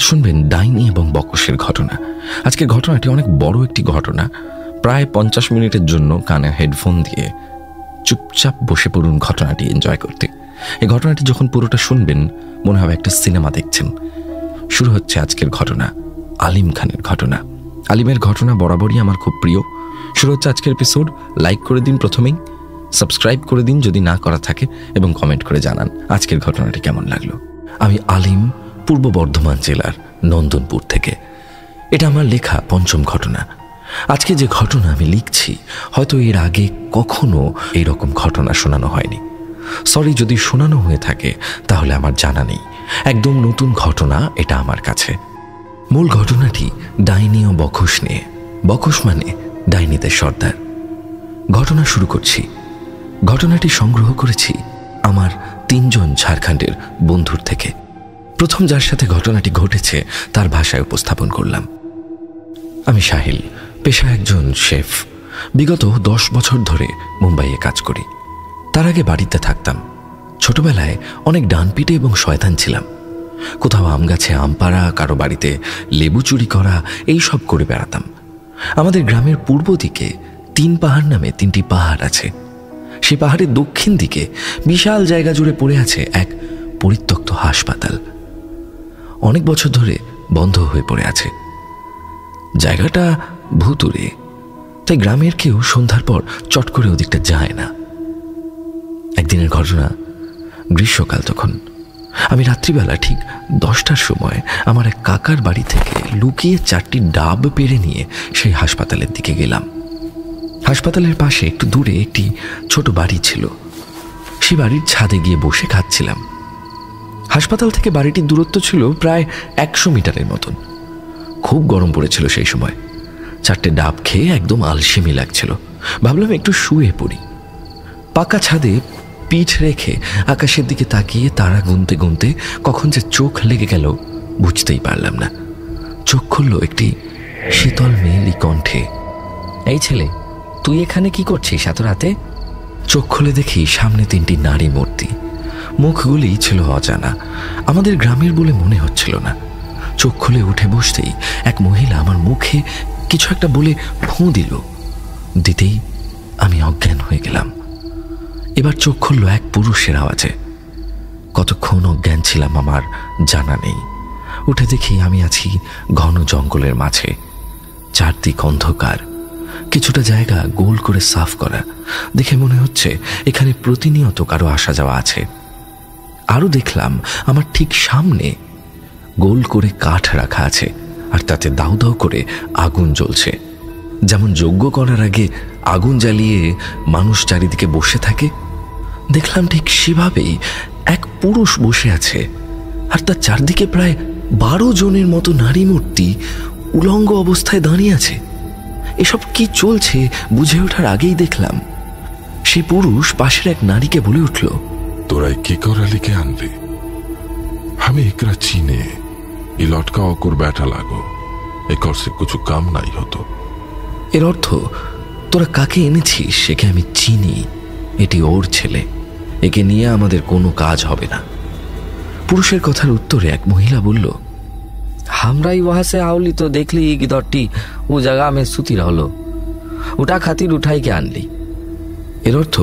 আজ শুনবেন ডাইনি এবং বকশের ঘটনা। আজকের ঘটনাটি অনেক বড় একটি ঘটনা। প্রায় 50 মিনিটের জন্য কানে হেডফোন দিয়ে চুপচাপ বসে পড়ুন ঘটনাটি এনজয় করতে। এই ঘটনাটি যখন পুরোটা শুনবেন মনে হবে একটা সিনেমা দেখছেন। শুরু হচ্ছে আজকের ঘটনা, আলিম খানের ঘটনা। আলিমের ঘটনা বরাবরই আমার খুব প্রিয়। শুরু হচ্ছে আজকের এপিসোড। লাইক করে দিন প্রথমেই, সাবস্ক্রাইব করে দিন যদি না করা থাকে, এবং কমেন্ট করে জানান আজকের ঘটনাটি কেমন লাগলো। আমি আলিম, পূর্ব বর্ধমান জেলার নন্দনপুর থেকে। এটা আমার লেখা 5ম ঘটনা। আজকে যে ঘটনা আমি লিখছি হয়তো এর আগে কখনো এইরকম ঘটনা শোনানো হয়নি। সরি যদি শোনানো হয়ে থাকে, তাহলে আমার জানা নেই। একদম নতুন ঘটনা এটা আমার কাছে। মূল ঘটনাটি ডাইনি ও বকশ নিয়ে। বকশ মানে ডাইনিদের সর্দার। ঘটনা শুরু করছি। ঘটনাটি সংগ্রহ করেছি আমার 3 জন ঝাড়খণ্ডের বন্ধুর থেকে। প্রথম যার সাথে ঘটনাটি ঘটেছে তার ভাষায় উপস্থাপন করলাম। আমি সাহিল, পেশায় একজন শেফ। বিগত 10 বছর ধরে মুম্বাইয়ে কাজ করি। তার আগে বাড়িতে থাকতাম। ছোটবেলায় অনেক ডানপিটে এবং শয়তান ছিলাম। কোথাও আম গাছে আম পাড়া, কারো বাড়িতে লেবু চুরি করা, এই সব করে বেড়াতাম। আমাদের গ্রামের পূর্ব দিকে 3 পাহাড় নামে 3টি পাহাড় আছে। সেই পাহাড়ের দক্ষিণ দিকে বিশাল জায়গা জুড়ে পড়ে আছে এক পরিত্যক্ত হাসপাতাল। অনেক বছর ধরে বন্ধ হয়ে পড়ে আছে। জায়গাটা ভুতুড়ে, তাই গ্রামের কেউ সন্ধ্যার পর চট করে ওদিকটা যায় না। একদিনের ঘটনা, গ্রীষ্মকাল তখন। আমি রাত্রিবেলা ঠিক 10টার সময় আমার এক কাকার বাড়ি থেকে লুকিয়ে 4টি ডাব পেড়ে নিয়ে সেই হাসপাতালের দিকে গেলাম। হাসপাতালের পাশে একটু দূরে একটি ছোট বাড়ি ছিল। সেই বাড়ির ছাদে গিয়ে বসে খাচ্ছিলাম। হাসপাতাল থেকে বাড়িটির দূরত্ব ছিল প্রায় 100 মিটারের মতন। খুব গরম পড়েছিল সেই সময়। 4টে ডাব খেয়ে একদম আলসেমি লাগছিল। ভাবলাম একটু শুয়ে পড়ি। পাকা ছাদে পিঠ রেখে আকাশের দিকে তাকিয়ে তারা গুনতে গুনতে কখন যে চোখ লেগে গেল বুঝতেই পারলাম না। চোখ খুলল একটি শীতল মেয়েলি কণ্ঠে। এই ছেলে, তুই এখানে কি করছিস এত রাতে? চোখ খুলে দেখি সামনে 3টি নারী মূর্তি। মুখগুলি ছিল অজানা, আমাদের গ্রামের বলে মনে হচ্ছিল না। চোখ খুলে উঠে বসতেই এক মহিলা আমার মুখে কিছু একটা বলে ফোঁ দিল। দিতেই আমি অজ্ঞান হয়ে গেলাম। এবার চোখ খুলল এক পুরুষের আওয়াজে। কতক্ষণ অজ্ঞান ছিলাম আমার জানা নেই। উঠে দেখি আমি আছি ঘন জঙ্গলের মাঝে। চারদিক অন্ধকার। কিছুটা জায়গা গোল করে সাফ করা। দেখে মনে হচ্ছে এখানে প্রতিনিয়ত কারো আসা যাওয়া আছে। আরো দেখলাম আমার ঠিক সামনে গোল করে কাঠ রাখা আছে, আর তাতে দাউ দাউ করে আগুন জ্বলছে। যেমন যজ্ঞ করার আগে আগুন জ্বালিয়ে মানুষ চারিদিকে বসে থাকে, দেখলাম ঠিক সেভাবেই এক পুরুষ বসে আছে। আর তার চারদিকে প্রায় 12 জনের মতো নারী মূর্তি উলঙ্গ অবস্থায় দাঁড়িয়ে আছে। এসব কি চলছে বুঝে ওঠার আগেই দেখলাম সেই পুরুষ পাশের এক নারীকে বলে উঠল, তোরাই কি कराली আনলি? আমি একরা চিনে এই লটকা অকর ব্যাটা লাগো, একর সে কিছু কাম নাই হতো। এর অর্থ, তোরা কাকে এনেছিস সেকে আমি চিনি, এটি ওর ছেলে, একে নিয়ে আমাদের কোনো কাজ হবে না। পুরুষের কথার উত্তরে এক মহিলা বলল, हमरा ही वहां से आवली तो देख ली गिदौटी वो जगह में सुती रहलो, उठा खातिर उठाई के आनली। এর অর্থ,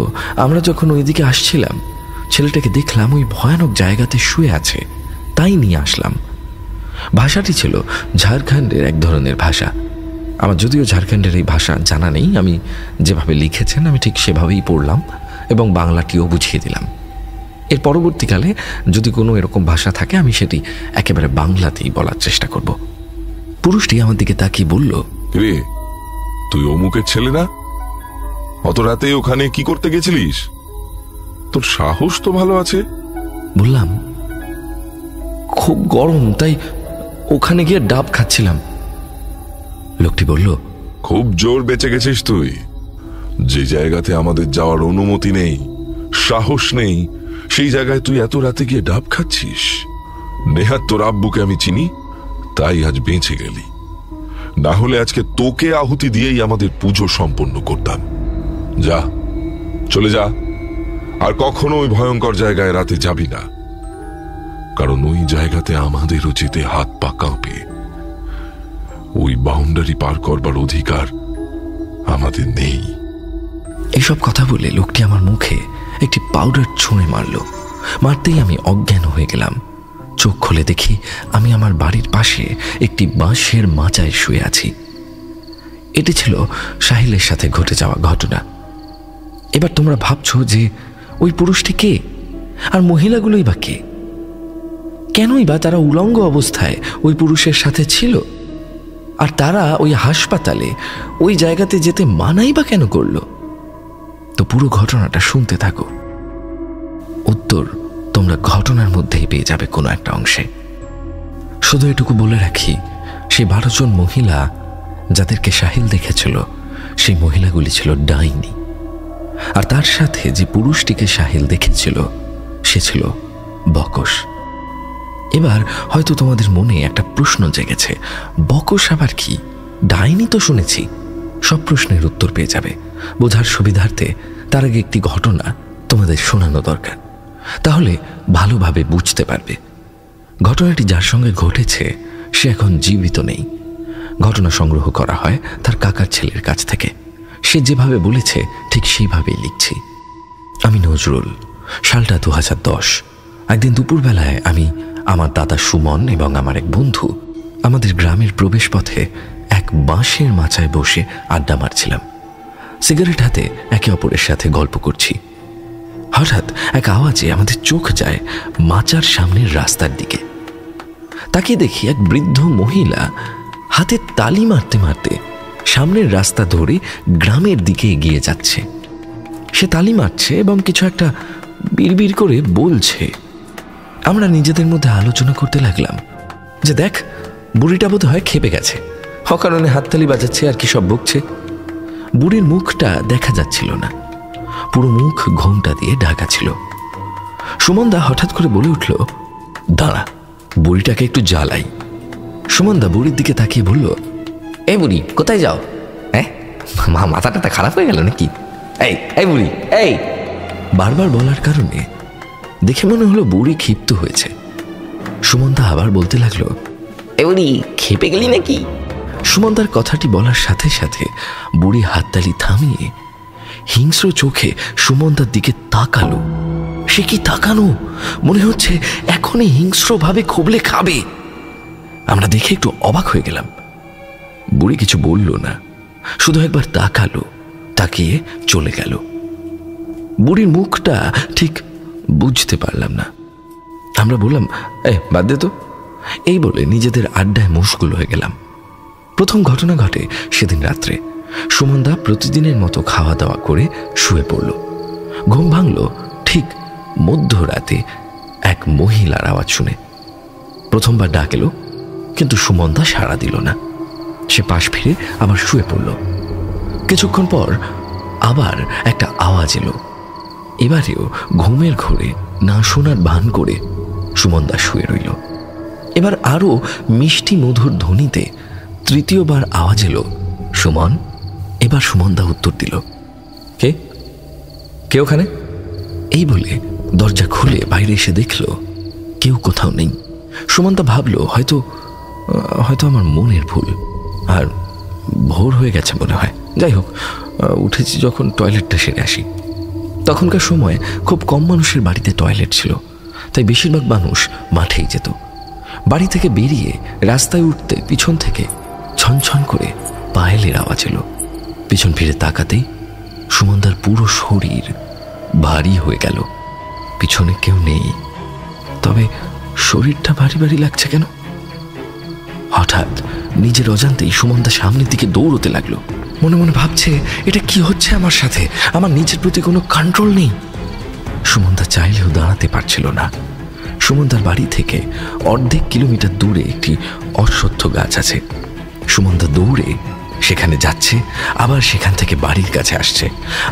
আমরা যখন ওইদিকে আসছিলাম ছেলেটাকে দেখলাম ওই ভয়ানক জায়গাতে শুয়ে আছে, তাই নিয়ে আসলাম। ভাষাটি ছিল ঝাড়খণ্ডের এক ধরনের ভাষা। আমার যদিও ঝাড়খণ্ডের এই ভাষা জানা নেই, আমি যেভাবে লিখেছেন আমি ঠিক সেভাবেই পড়লাম এবং বাংলাটিও বুঝিয়ে দিলাম। এর পরবর্তীকালে যদি কোনো এরকম ভাষা থাকে আমি সেটি একেবারে বাংলাতেই বলার চেষ্টা করব। পুরুষটি আমার দিকে তাকিয়ে বলল, রে, তুই অমুকের ছেলে না? অত রাতে ওখানে কি করতে গেছিলিস? তোর সাহস তো ভালো আছে। বললাম, খুব গরম, তাই ওখানে গিয়ে ডাব খাচ্ছিলাম। লোকটি বলল, খুব জোর বেঁচে গেছিস তুই। যে জায়গাতে আমাদের যাওয়ার অনুমতি নেই, সাহস নেই, সেই জায়গায় তুই এত রাতে গিয়ে ডাব খাচ্ছিস। নেহাত তোর আব্বুকে আমি চিনি, তাই আজ বেঁচে গেলি। না হলে আজকে তোকে আহুতি দিয়েই আমাদের পুজো সম্পন্ন করতাম। যা, চলে যা, আর কখনো ওই ভয়ঙ্কর জায়গায় রাতে যাবি না। কারণ ওই জায়গাতে আমাদেরও যেতে হাত পা কাঁপে। ওই বাউন্ডারি পার করবার অধিকার আমাদের নেই। এসব কথা বলে লোকটি আমার মুখে একটি পাউডার ছুঁড়ে মারল। মারতেই আমি অজ্ঞান হয়ে গেলাম। চোখ খুলে দেখি আমি আমার বাড়ির পাশে একটি বাঁশের মাচায় শুয়ে আছি। এটি ছিল সাহিলের সাথে ঘটে যাওয়া ঘটনা। এবার তোমরা ভাবছো যে ওই পুরুষটি কে, আর মহিলাগুলোই বা কে? কেনই বা তারা উলঙ্গ অবস্থায় ওই পুরুষের সাথে ছিল, আর তারা ওই হাসপাতালে ওই জায়গাতে যেতে মানাই বা কেন করলো? তো পুরো ঘটনাটা শুনতে থাকো। উত্তর তোমরা ঘটনার মধ্যেই পেয়ে যাবে কোনো একটা অংশে। শুধু এটুকু বলে রাখি, সেই 12 জন মহিলা যাদেরকে সাহিল দেখেছিল, সেই মহিলাগুলি ছিল ডাইনি। আর তার সাথে যে পুরুষটিকে সাহিল দেখেছিল সে ছিল বকশ। এবার হয়তো তোমাদের মনে একটা প্রশ্ন জেগেছে, বকশ আবার কি? ডাইনি তো শুনেছি। সব প্রশ্নের উত্তর পেয়ে যাবে। বোঝার সুবিধার্থে তার আগে একটি ঘটনা তোমাদের শোনানো দরকার, তাহলে ভালোভাবে বুঝতে পারবে। ঘটনাটি যার সঙ্গে ঘটেছে সে এখন জীবিত নেই। ঘটনা সংগ্রহ করা হয় তার কাকার ছেলের কাছ থেকে। সে যেভাবে বলেছে ঠিক সেইভাবেই লিখছি। আমি নজরুল। সালটা 2010। একদিন দুপুরবেলায় আমি, আমার দাদা সুমন এবং আমার এক বন্ধু আমাদের গ্রামের প্রবেশ পথে এক বাঁশের মাচায় বসে আড্ডা মারছিলাম। সিগারেট হাতে একে অপরের সাথে গল্প করছি। হঠাৎ এক আওয়াজে আমাদের চোখ যায় মাচার সামনের রাস্তার দিকে। তাকিয়ে দেখি এক বৃদ্ধ মহিলা হাতে তালি মারতে মারতে সামনের রাস্তা ধরে গ্রামের দিকে এগিয়ে যাচ্ছে। সে তালি মারছে এবং কিছু একটা বিড়বিড় করে বলছে। আমরা নিজেদের মধ্যে আলোচনা করতে লাগলাম যে দেখ, বুড়িটা বোধ হয় খেপে গেছে, অকারণে হাততালি বাজাচ্ছে আর কি সব বকছে। বুড়ির মুখটা দেখা যাচ্ছিল না, পুরো মুখ ঘোমটা দিয়ে ঢাকা ছিল। সুমনদা হঠাৎ করে বলে উঠল, দাঁড়া, বুড়িটাকে একটু জ্বালাই। সুমনদা বুড়ির দিকে তাকিয়ে বলল, এই বুড়ি কোথায় যাও? হ্যাঁ, মাথাটা খারাপ হয়ে গেল নাকি? এই এই বুড়ি এই। বারবার বলার কারণে দেখে মনে হলো বুড়ি ক্ষিপ্ত হয়েছে। সুমনদা আবার বলতে লাগলো, এ বুড়ি খেপে গেলি নাকি? সুমনদার কথাটি বলার সাথে সাথে বুড়ি হাততালি থামিয়ে হিংস্র চোখে সুমনদার দিকে তাকালো। সে কি তাকানো, মনে হচ্ছে এখনই হিংস্রভাবে খুবলে খাবে। আমরা দেখে একটু অবাক হয়ে গেলাম। বুড়ি কিছু বলল না, শুধু একবার তাকালো, তাকিয়ে চলে গেল। বুড়ির মুখটা ঠিক বুঝতে পারলাম না। আমরা বললাম, বাদ দে তো। এই বলে নিজেদের আড্ডায় মশগুল হয়ে গেলাম। প্রথম ঘটনা ঘটে সেদিন রাত্রে। সুমনদা প্রতিদিনের মতো খাওয়া দাওয়া করে শুয়ে পড়ল। ঘুম ভাঙল ঠিক মধ্যরাতে এক মহিলার আওয়াজ শুনে। প্রথমবার ডাক এলো, কিন্তু সুমনদা সাড়া দিল না। সে পাশ ফিরে আবার শুয়ে পড়ল। কিছুক্ষণ পর আবার একটা আওয়াজ এলো। এবারেও ঘুমের ঘোরে না শোনার ভান করে সুমনদা শুয়ে রইল। এবার আরো মিষ্টি মধুর ধ্বনিতে তৃতীয়বার আওয়াজ এলো, সুমন। এবার সুমনদা উত্তর দিল, কে কে ওখানে? এই বলে দরজা খুলে বাইরে এসে দেখল কেউ কোথাও নেই। সুমনদা ভাবলো হয়তো আমার মনের ভুল, আর ভোর হয়ে গেছে মনে হয়। যাই হোক, উঠেছি যখন টয়লেটটা সেরে আসি। তখনকার সময় খুব কম মানুষের বাড়িতে টয়লেট ছিল, তাই বেশিরভাগ মানুষ মাঠেই যেত। বাড়ি থেকে বেরিয়ে রাস্তায় উঠতে পিছন থেকে ছনছন করে পায়েলের আওয়াজ এলো। পিছন ফিরে তাকাতেই সুমনদার পুরো শরীর ভারী হয়ে গেল। পিছনে কেউ নেই, তবে শরীরটা ভারী ভারী লাগছে কেন? হঠাৎ নিজের অজান্তেই সুমনদা সামনের দিকে দৌড়তে লাগলো। মনে মনে ভাবছে, এটা কি হচ্ছে আমার সাথে? আমার নিজের প্রতি কোনো কন্ট্রোল নেই। সুমনদা চাইলেও দাঁড়াতে পারছিল না। সুমনদার বাড়ি থেকে অর্ধেক কিলোমিটার দূরে একটি অশ্বত্থ গাছ আছে। সুমনদা দৌড়ে সেখানে যাচ্ছে, আবার সেখান থেকে বাড়ির কাছে আসছে,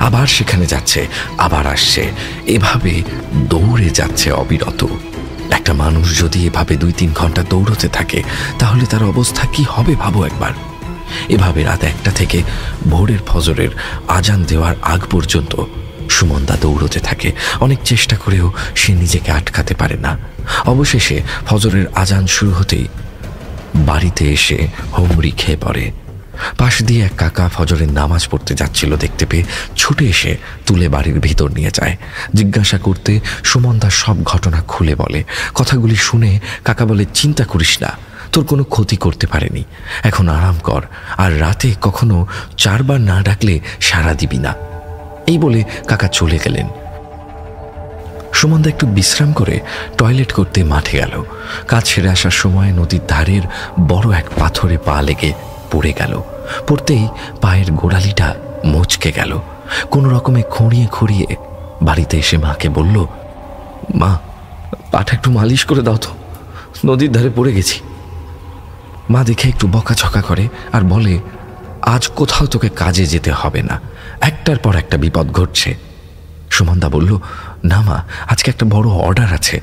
আবার সেখানে যাচ্ছে, আবার আসছে। এভাবে দৌড়ে যাচ্ছে অবিরত। একটা মানুষ যদি এভাবে 2-3 ঘন্টা দৌড়তে থাকে তাহলে তার অবস্থা কি হবে ভাবো একবার। এভাবে রাত 1টা থেকে ভোরের ফজরের আজান দেওয়ার আগ পর্যন্ত সুমনদা দৌড়তে থাকে। অনেক চেষ্টা করেও সে নিজেকে আটকাতে পারে না। অবশেষে ফজরের আজান শুরু হতেই বাড়িতে এসে হুমড়ি খেয়ে পড়ে। পাশ দিয়ে এক কাকা ফজরের নামাজ পড়তে যাচ্ছিল দেখতে পেয়ে ছুটে এসে তুলে বাড়ির ভিতর নিয়ে যায়। জিজ্ঞাসা করতে সুমনদা সব ঘটনা খুলে বলে। কথাগুলি শুনে কাকা বলে, চিন্তা করিস না, তোর কোনো ক্ষতি করতে পারেনি, এখন আরাম কর, আর রাতে কখনো 4 বার না ডাকলে সাড়া দিবি না। এই বলে কাকা চলে গেলেন। সুমনদা একটু বিশ্রাম করে টয়লেট করতে মাঠে গেল। কাজ সেরে আসার সময় নদীর ধারের বড় এক পাথরে পা লেগে পড়ে গেল। পড়তেই পায়ের গোড়ালিটা মচকে গেল। কোনো রকমে খুঁড়িয়ে খুঁড়িয়ে বাড়িতে এসে মাকে বলল, মা, পাটা একটু মালিশ করে দাও তো, নদীর ধারে পড়ে গেছি। মা দেখে একটু বকাঝকা করে আর বলে, আজ কোথাও তোকে কাজে যেতে হবে না, একটার পর একটা বিপদ ঘটছে। সুমনদা বলল, না মা, আজকে একটা বড় অর্ডার আছে,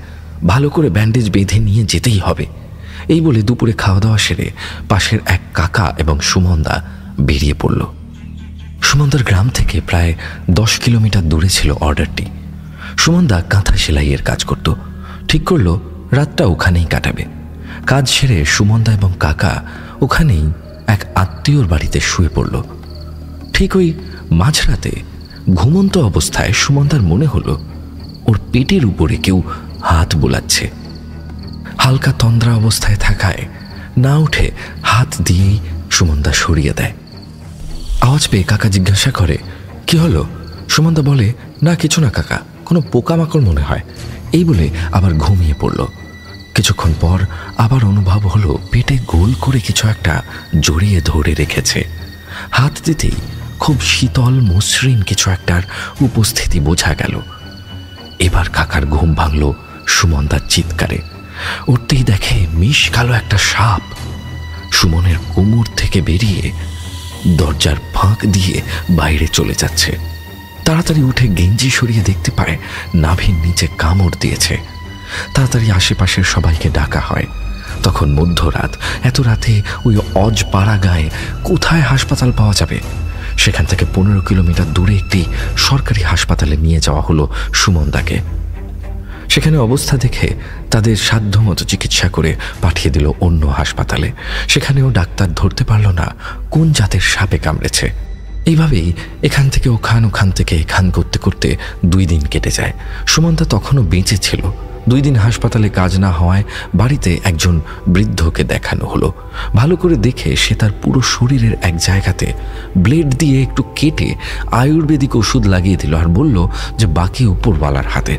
ভালো করে ব্যান্ডেজ বেঁধে নিয়ে যেতেই হবে। এই বলে দুপুরে খাওয়া দাওয়া সেরে পাশের এক কাকা এবং সুমনদা বেরিয়ে পড়ল। সুমনদার গ্রাম থেকে প্রায় 10 কিলোমিটার দূরে ছিল অর্ডারটি। সুমনদা কাঁথা সেলাইয়ের কাজ করত। ঠিক করল রাতটা ওখানেই কাটাবে। কাজ সেরে সুমনদা এবং কাকা ওখানেই এক আত্মীয়র বাড়িতে শুয়ে পড়ল। ঠিক ওই মাঝরাতে ঘুমন্ত অবস্থায় সুমনদার মনে হলো ওর পেটের উপরে কেউ হাত বোলাচ্ছে। হালকা তন্দ্রা অবস্থায় থাকায় না উঠে হাত দিয়েই সুমনদা সরিয়ে দেয়। আওয়াজ পেয়ে কাকা জিজ্ঞাসা করে, কি হলো? সুমনদা বলে, না কিছু না কাকা, কোনো পোকামাকড় মনে হয়। এই বলে আবার ঘুমিয়ে পড়ল। কিছুক্ষণ পর আবার অনুভব হলো পেটে গোল করে কিছু একটা জড়িয়ে ধরে রেখেছে। হাত দিতেই খুব শীতল মসৃণ কিছু একটার উপস্থিতি বোঝা গেল। এবার কাকার ঘুম ভাঙল সুমনদার চিৎকারে। উঠতেই দেখে মিশ কালো একটা সাপ সুমনের কোমর থেকে বেরিয়ে দরজার ফাঁক দিয়ে বাইরে চলে যাচ্ছে। তাড়াতাড়ি উঠে গেঞ্জি সরিয়ে দেখতে পায় নাভির নিচে কামড় দিয়েছে। তাড়াতাড়ি আশেপাশের সবাইকে ডাকা হয়। তখন মধ্যরাত। এত রাতে ওই অজপাড়া গায়ে কোথায় হাসপাতাল পাওয়া যাবে? সেখান থেকে 15 কিলোমিটার দূরে একটি সরকারি হাসপাতালে নিয়ে যাওয়া হলো সুমনদাকে। সেখানে অবস্থা দেখে তাদের সাধ্যমতো চিকিৎসা করে পাঠিয়ে দিল অন্য হাসপাতালে। সেখানেও ডাক্তার ধরতে পারল না কোন জাতের সাপে কামড়েছে। এইভাবেই এখান থেকে ওখান, ওখান থেকে এখান করতে করতে 2 দিন কেটে যায়। সুমনদা তখনও বেঁচে ছিল। 2 দিন হাসপাতালে কাজ না হওয়ায় বাড়িতে একজন বৃদ্ধকে দেখানো হলো। ভালো করে দেখে সে তার পুরো শরীরের এক জায়গাতে ব্লেড দিয়ে একটু কেটে আয়ুর্বেদিক ওষুধ লাগিয়ে দিল আর বলল যে বাকি উপরওয়ালার হাতে।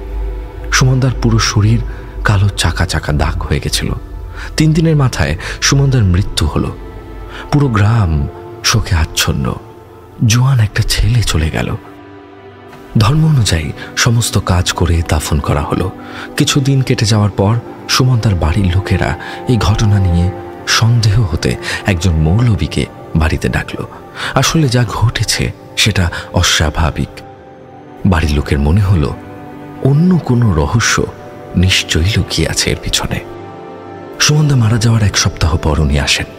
সুমনদার পুরো শরীর কালো চাকা চাকা দাগ হয়ে গেছিল। 3 দিনের মাথায় সুমনদার মৃত্যু হলো। পুরো গ্রাম শোকে আচ্ছন্ন। জোয়ান একটা ছেলে চলে গেল। ধর্ম অনুযায়ী সমস্ত কাজ করে দাফন করা হলো। কিছুদিন কেটে যাওয়ার পর সুমনদার বাড়ির লোকেরা এই ঘটনা নিয়ে সন্দেহ হতে একজন মৌলবীকে বাড়িতে ডাকলো। আসলে যা ঘটেছে সেটা অস্বাভাবিক। বাড়ির লোকের মনে হলো অন্য কোনো রহস্য নিশ্চয়ই লুকিয়ে আছে এর পিছনে। সুমনদা মারা যাওয়ার 1 সপ্তাহ পর উনি আসেন।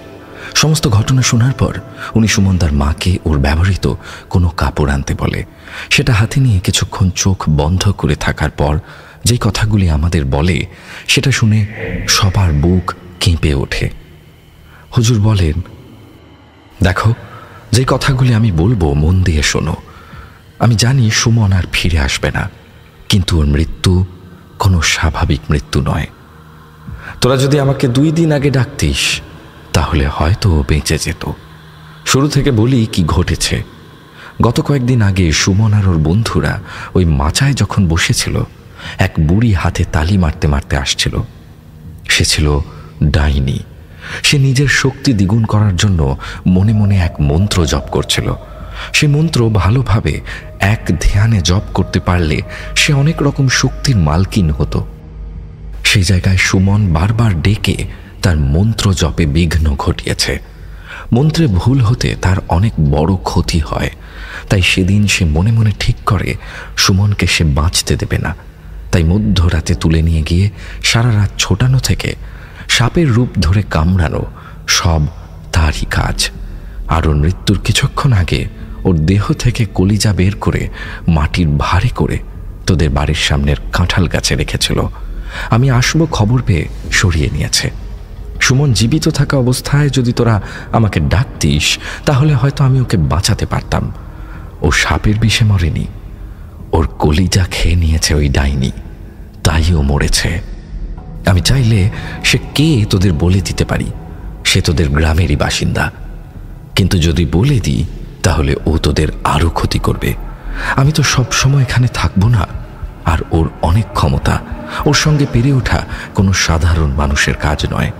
সমস্ত ঘটনা শোনার পর উনি সুমনদার মাকে ওর ব্যবহৃত কোনো কাপড় আনতে বলে। সেটা হাতে নিয়ে কিছুক্ষণ চোখ বন্ধ করে থাকার পর যে কথাগুলি আমাদের বলে সেটা শুনে সবার বুক কেঁপে ওঠে। হুজুর বলেন, দেখো, যে কথাগুলি আমি বলবো মন দিয়ে শোনো। আমি জানি সুমন আর ফিরে আসবে না, কিন্তু ওর মৃত্যু কোনো স্বাভাবিক মৃত্যু নয়। তোরা যদি আমাকে 2 দিন আগে ডাকতিস তাহলে হয়তো বেঁচে যেত। শুরু থেকে বলি কি ঘটেছে। গত কয়েকদিন আগে সুমন আর ওর বন্ধুরা ওই মাচায় যখন বসেছিল, এক বুড়ি হাতে তালি মারতে মারতে আসছিল। সে ছিল ডাইনি। সে নিজের শক্তি দ্বিগুণ করার জন্য মনে মনে এক মন্ত্র জপ করছিল। সে মন্ত্র ভালোভাবে এক ধ্যানে জপ করতে পারলে সে অনেক রকম শক্তির মালকিন হতো। সেই জায়গায় সুমন বারবার ডেকে তার মন্ত্র জপে বিঘ্ন ঘটিয়েছে। মন্ত্রে ভুল হতে তার অনেক বড় ক্ষতি হয়। তাই সেদিন সে মনে মনে ঠিক করে সুমনকে সে বাঁচতে দেবে না। তাই মধ্যরাতে তুলে নিয়ে গিয়ে সারা রাত ছোটানো থেকে সাপের রূপ ধরে কামড়ানো সব তারই কাজ। আর ওর মৃত্যুর কিছুক্ষণ আগে ওর দেহ থেকে কলিজা বের করে মাটির ভারে করে তোদের বাড়ির সামনের কাঁঠাল গাছে রেখেছিল। আমি আসবো খবর পেয়ে সরিয়ে নিয়েছে। সুমন জীবিত থাকা অবস্থায় যদি তোরা আমাকে ডাকতিস তাহলে হয়তো আমি ওকে বাঁচাতে পারতাম। ও সাপের বিষে মরেনি, ওর কলিজা খেয়ে নিয়েছে ওই ডাইনি, তাই ও মরেছে। আমি চাইলে সে কে তোদের বলে দিতে পারি। সে তোদের গ্রামেরই বাসিন্দা, কিন্তু যদি বলে দিই তাহলে ও তোদের আরো ক্ষতি করবে। আমি তো সব সময় এখানে থাকবো না। আর ওর অনেক ক্ষমতা, ওর সঙ্গে পেরে ওঠা কোনো সাধারণ মানুষের কাজ নয়।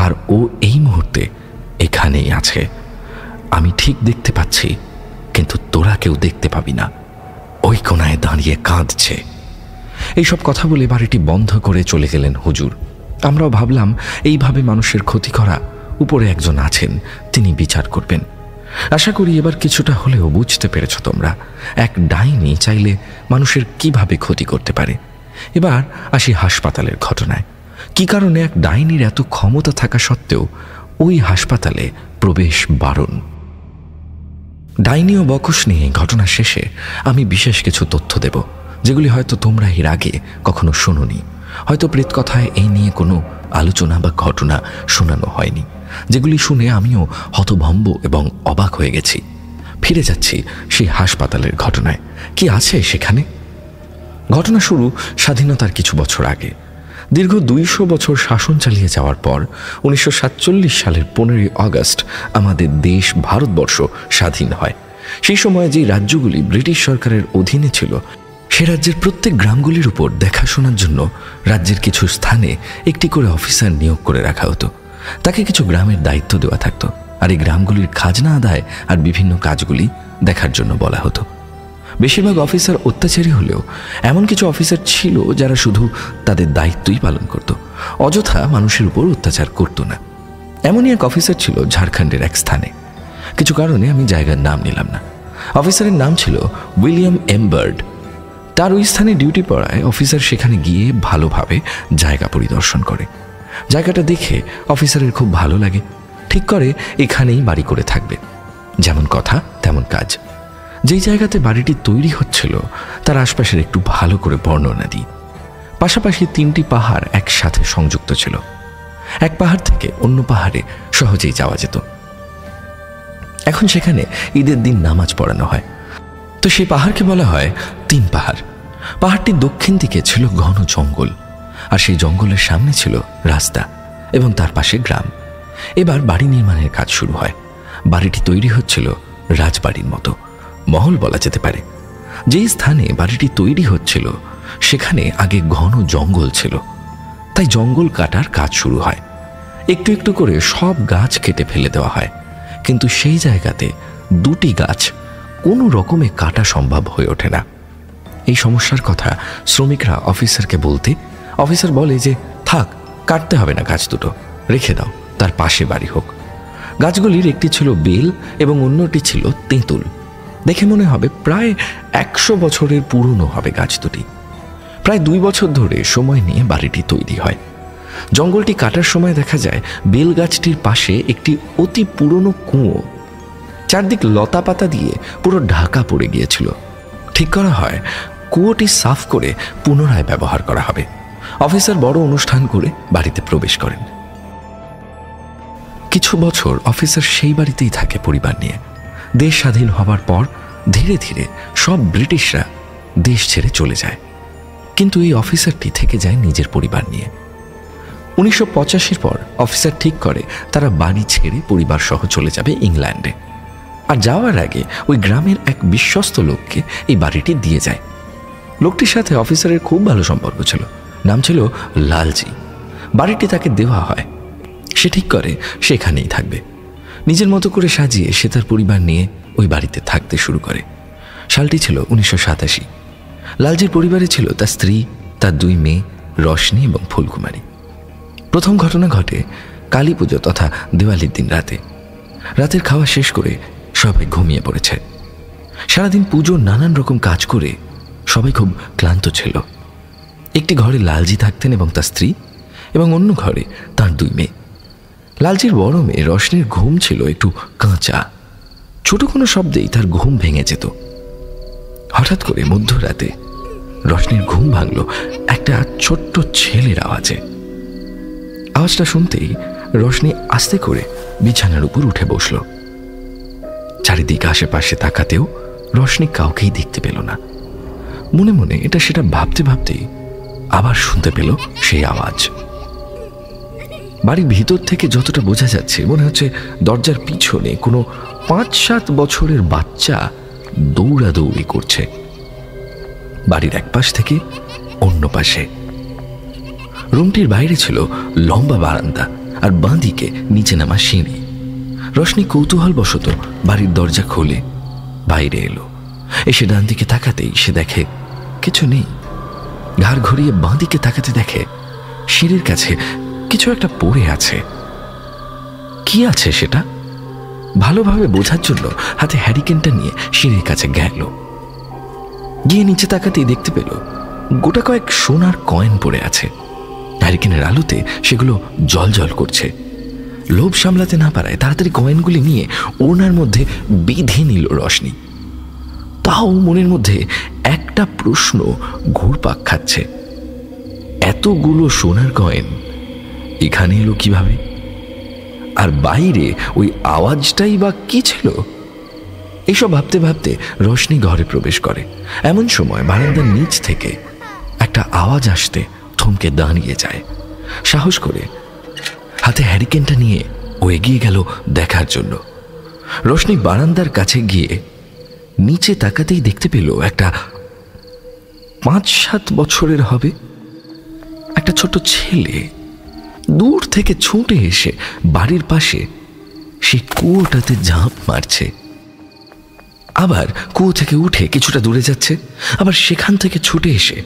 আর ও এই মুহূর্তে এখানেই আছে। আমি ঠিক দেখতে পাচ্ছি, কিন্তু তোরা কেউ দেখতে পাবি না। ওই কোনায় দাঁড়িয়ে কাঁদছে। এইসব কথা বলে বাড়িটি বন্ধ করে চলে গেলেন হুজুর। আমরাও ভাবলাম এইভাবে মানুষের ক্ষতি করা, উপরে একজন আছেন, তিনি বিচার করবেন। আশা করি এবার কিছুটা হলেও বুঝতে পেরেছ তোমরা এক ডাইনি চাইলে মানুষের কিভাবে ক্ষতি করতে পারে। এবার আসি হাসপাতালের ঘটনায়। কি কারণে এক ডাইনির এত ক্ষমতা থাকা সত্ত্বেও ওই হাসপাতালে প্রবেশ বারণ? ডাইনি ও বকশ নিয়ে ঘটনা শেষে আমি বিশেষ কিছু তথ্য দেব, যেগুলি হয়তো তোমরা এর আগে কখনো শোনোনি। হয়তো প্রেতকথায় এই নিয়ে কোনো আলোচনা বা ঘটনা শোনানো হয়নি, যেগুলি শুনে আমিও হতভম্ব এবং অবাক হয়ে গেছি। ফিরে যাচ্ছি সেই হাসপাতালের ঘটনায়। কি আছে সেখানে? ঘটনা শুরু স্বাধীনতার কিছু বছর আগে। দীর্ঘ 200 বছর শাসন চালিয়ে যাওয়ার পর 1947 সালের 15ই আগস্ট আমাদের দেশ ভারতবর্ষ স্বাধীন হয়। সেই সময় যে রাজ্যগুলি ব্রিটিশ সরকারের অধীনে ছিল, সে রাজ্যের প্রত্যেক গ্রামগুলির উপর দেখাশোনার জন্য রাজ্যের কিছু স্থানে একটি করে অফিসার নিয়োগ করে রাখা হতো। তাকে কিছু গ্রামের দায়িত্ব দেওয়া থাকতো, আর এই গ্রামগুলির খাজনা আদায় আর বিভিন্ন কাজগুলি দেখার জন্য বলা হতো। বেশিরভাগ অফিসার অত্যাচারী হলেও এমন কিছু অফিসার ছিল যারা শুধু তাদের দায়িত্বই পালন করত, অযথা মানুষের উপর অত্যাচার করত না। এমনই এক অফিসার ছিল ঝাড়খণ্ডের এক স্থানে। কিছু কারণে আমি জায়গার নাম নিলাম না। অফিসারের নাম ছিল উইলিয়াম এম বার্ড। তার ওই স্থানে ডিউটি পড়ায় অফিসার সেখানে গিয়ে ভালোভাবে জায়গা পরিদর্শন করে। জায়গাটা দেখে অফিসারের খুব ভালো লাগে। ঠিক করে এখানেই বাড়ি করে থাকবে। যেমন কথা তেমন কাজ। যেই জায়গাতে বাড়িটি তৈরি হচ্ছিল তার আশপাশের একটু ভালো করে বর্ণনা দিই। পাশাপাশি 3টি পাহাড় একসাথে সংযুক্ত ছিল। এক পাহাড় থেকে অন্য পাহাড়ে সহজেই যাওয়া যেত। এখন সেখানে ঈদের দিন নামাজ পড়ানো হয়। তো সেই পাহাড়কে বলা হয় 3 পাহাড়। পাহাড়টির দক্ষিণ দিকে ছিল ঘন জঙ্গল, আর সেই জঙ্গলের সামনে ছিল রাস্তা এবং তার পাশে গ্রাম। এবার বাড়ি নির্মাণের কাজ শুরু হয়। বাড়িটি তৈরি হচ্ছিল রাজবাড়ির মতো, মহল বলা যেতে পারে। যেই স্থানে বাড়িটি তৈরি হচ্ছিল সেখানে আগে ঘন জঙ্গল ছিল, তাই জঙ্গল কাটার কাজ শুরু হয়। একটু একটু করে সব গাছ কেটে ফেলে দেওয়া হয়, কিন্তু সেই জায়গাতে 2টি গাছ কোনো রকমে কাটা সম্ভব হয়ে ওঠে না। এই সমস্যার কথা শ্রমিকরা অফিসারকে বলতে অফিসার বলে যে থাক, কাটতে হবে না, গাছ দুটো রেখে দাও, তার পাশে বাড়ি হোক। গাছগুলির একটি ছিল বেল এবং অন্যটি ছিল তেঁতুল। দেখে মনে হবে প্রায় 100 বছরের পুরনো হবে গাছ দুটি। প্রায় 2 বছর ধরে সময় নিয়ে বাড়িটি তৈরি হয়। জঙ্গলটি কাটার সময় দেখা যায় বেল গাছটির পাশে একটি অতি পুরনো কুয়ো, চারদিক লতা পাতা দিয়ে পুরো ঢাকা পড়ে গিয়েছিল। ঠিক করা হয় কুয়োটি সাফ করে পুনরায় ব্যবহার করা হবে। অফিসার বড় অনুষ্ঠান করে বাড়িতে প্রবেশ করেন। কিছু বছর অফিসার সেই বাড়িতেই থাকে পরিবার নিয়ে। দেশ স্বাধীন হবার পর ধীরে ধীরে সব ব্রিটিশরা দেশ ছেড়ে চলে যায়, কিন্তু এই অফিসারটি থেকে যায় নিজের পরিবার নিয়ে। 1985 পর অফিসার ঠিক করে তারা বাড়ি ছেড়ে পরিবার সহ চলে যাবে ইংল্যান্ডে। আর যাওয়ার আগে ওই গ্রামের এক বিশ্বস্ত লোককে এই বাড়িটি দিয়ে যায়। লোকটির সাথে অফিসারের খুব ভালো সম্পর্ক ছিল, নাম ছিল লালজি। বাড়িটি তাকে দেওয়া হয়। সে ঠিক করে সেখানেই থাকবে। নিজের মতো করে সাজিয়ে সে তার পরিবার নিয়ে ওই বাড়িতে থাকতে শুরু করে। সালটি ছিল 1987। লালজির পরিবারে ছিল তার স্ত্রী, তার 2 মেয়ে রশনি এবং ফুলকুমারী। প্রথম ঘটনা ঘটে কালী পুজো তথা দিওয়ালির দিন রাতে। রাতের খাওয়া শেষ করে সবাই ঘুমিয়ে পড়েছে। সারাদিন পুজোর নানান রকম কাজ করে সবাই খুব ক্লান্ত ছিল। একটি ঘরে লালজি থাকতেন এবং তার স্ত্রী, এবং অন্য ঘরে তার 2 মেয়ে। লালজির বড় মেয়ে রশনির ঘুম ছিল একটু কাঁচা। ছোট কোনো শব্দেই তার ঘুম ভেঙে যেত। হঠাৎ করে মধ্যরাতে রশনির ঘুম ভাঙল একটা ছোট্ট ছেলের আওয়াজে। আওয়াজটা শুনতেই রশনি আস্তে করে বিছানার উপর উঠে বসল। চারিদিকে আশেপাশে তাকাতেও রশনি কাউকেই দেখতে পেল না। মনে মনে এটা সেটা ভাবতে ভাবতেই আবার শুনতে পেল সেই আওয়াজ। বাড়ির ভিতর থেকে যতটা বোঝা যাচ্ছে মনে হচ্ছে দরজার পিছনে কোনো 5-7 বছরের বাচ্চা দৌড়াদৌড়ি করছে বাড়ির এক পাশ থেকে অন্য পাশে। রুমটির বাইরে ছিল লম্বা বারান্দা আর বাঁ দিকে নিচে নামা সিঁড়ি। রশনি কৌতূহলবশত বাড়ির দরজা খুলে বাইরে এলো। এসে ডান দিকে তাকাতেই সে দেখে কিছু নেই। ঘাড় ঘুরিয়ে বাঁ দিকে তাকাতে দেখে সিঁড়ির কাছে কিছু একটা পড়ে আছে। কি আছে সেটা ভালোভাবে বোঝার জন্য হাতে হ্যারিকেনটা নিয়ে সিঁড়ির কাছে গেল। গিয়ে নিচে তাকাতেই দেখতে পেল গোটা কয়েক সোনার কয়েন পড়ে আছে। হ্যারিকেনের আলোতে সেগুলো জ্বলজ্বল করছে। লোভ সামলাতে না পারায় তাড়াতাড়ি কয়েনগুলি নিয়ে ওনার মধ্যে বেঁধে নিল রশনি। তাও মনের মধ্যে একটা প্রশ্ন ঘুরপাক খাচ্ছে, এতগুলো সোনার কয়েন এখানে এলো কিভাবে? আর বাইরে ওই আওয়াজটাই বা কি ছিল? এইসব ভাবতে ভাবতে রশনি ঘরে প্রবেশ করে। এমন সময় বারান্দার নিচ থেকে একটা আওয়াজ আসতে থমকে দাঁড়িয়ে যায়। সাহস করে হাতে হ্যারিকেনটা নিয়ে ও এগিয়ে গেল দেখার জন্য। রশনি বারান্দার কাছে গিয়ে নিচে তাকাতেই দেখতে পেল একটা 5-7 বছরের হবে একটা ছোট ছেলে দূর থেকে ছুটে এসে বাড়ির পাশে সেই কুয়োটাতে ঝাঁপ মারছে। আবার কুয়ো থেকে উঠে কিছুটা দূরে যাচ্ছে, আবার সেখান থেকে ছুটে এসে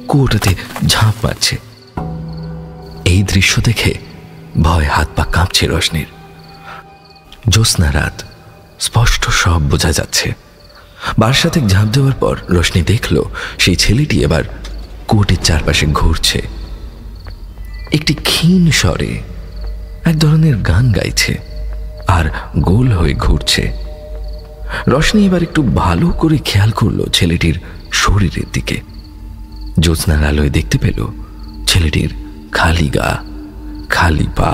কুয়োটাতে ঝাঁপ মারছে। এই দৃশ্য দেখে ভয় হাত পা কাঁপছে রশনির। জ্যোৎস্না রাত, স্পষ্ট সব বোঝা যাচ্ছে। বারাসাতে ঝাঁপ দেওয়ার পর রশনি দেখল সেই ছেলেটি এবার কুয়োটির চারপাশে ঘুরছে। একটি ক্ষীণ স্বরে এক ধরনের গান গাইছে আর গোল হয়ে ঘুরছে। রশনি এবার একটু ভালো করে খেয়াল করলো ছেলেটির শরীরের দিকে। জ্যোৎস্নার আলোয় দেখতে পেল ছেলেটির খালি গা, খালি পা,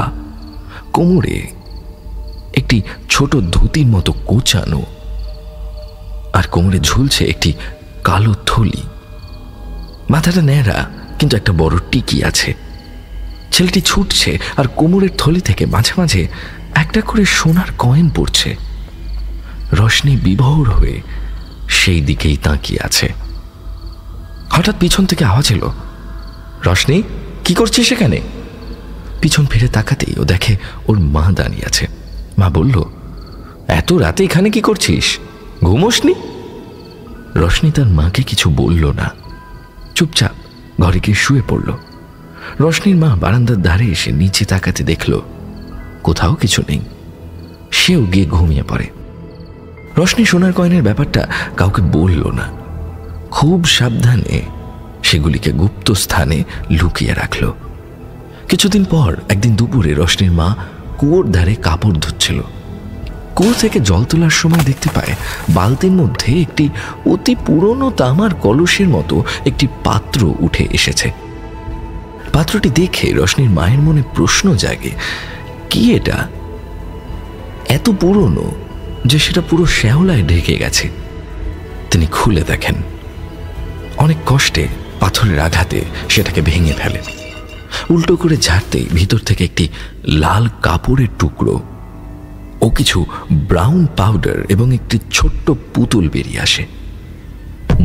কোমরে একটি ছোট ধুতির মতো কোচানো, আর কোমরে ঝুলছে একটি কালো থলি। মাথাটা ন্যাড়া, কিন্তু একটা বড় টিকি আছে। ছেলেটি ছুটছে আর কোমরের থলি থেকে মাঝে মাঝে একটা করে সোনার কয়েন পড়ছে। রশনি বিভোর হয়ে সেই দিকেই তাকিয়ে আছে। হঠাৎ পিছন থেকে আওয়াজ এলো, রশনি কি করছিস সেখানে? পিছন ফিরে তাকাতেই ও দেখে ওর মা দাঁড়িয়ে আছে। মা বলল, এত রাতে এখানে কি করছিস? ঘুমোসনি? রশনি তার মাকে কিছু বলল না, চুপচাপ ঘরে গিয়ে শুয়ে পড়ল। রশনির মা বারান্দার ধারে এসে নিচে তাকাতে দেখল কোথাও কিছু নেই। সেও গিয়ে ঘুমিয়ে পড়ে। রশনি সোনার কয়েনের ব্যাপারটা কাউকে বলল না। খুব সাবধানে সেগুলিকে গুপ্ত স্থানে লুকিয়ে রাখল। কিছুদিন পর একদিন দুপুরে রশনির মা কুয়োর ধারে কাপড় ধুচ্ছিল। কুয়ো থেকে জল তোলার সময় দেখতে পায় বালতির মধ্যে একটি অতি পুরনো তামার কলসের মতো একটি পাত্র উঠে এসেছে। পাত্রটি দেখে রশনির মায়ের মনে প্রশ্ন জাগে, কি এটা? এত পুরনো যে সেটা পুরো শ্যাওলায় ঢেকে গেছে। তিনি খুলে দেখেন, অনেক কষ্টে পাথরের আঘাতে সেটাকে ভেঙে ফেলে। উল্টো করে ঝাড়তেই ভিতর থেকে একটি লাল কাপড়ের টুকরো ও কিছু ব্রাউন পাউডার এবং একটি ছোট্ট পুতুল বেরিয়ে আসে।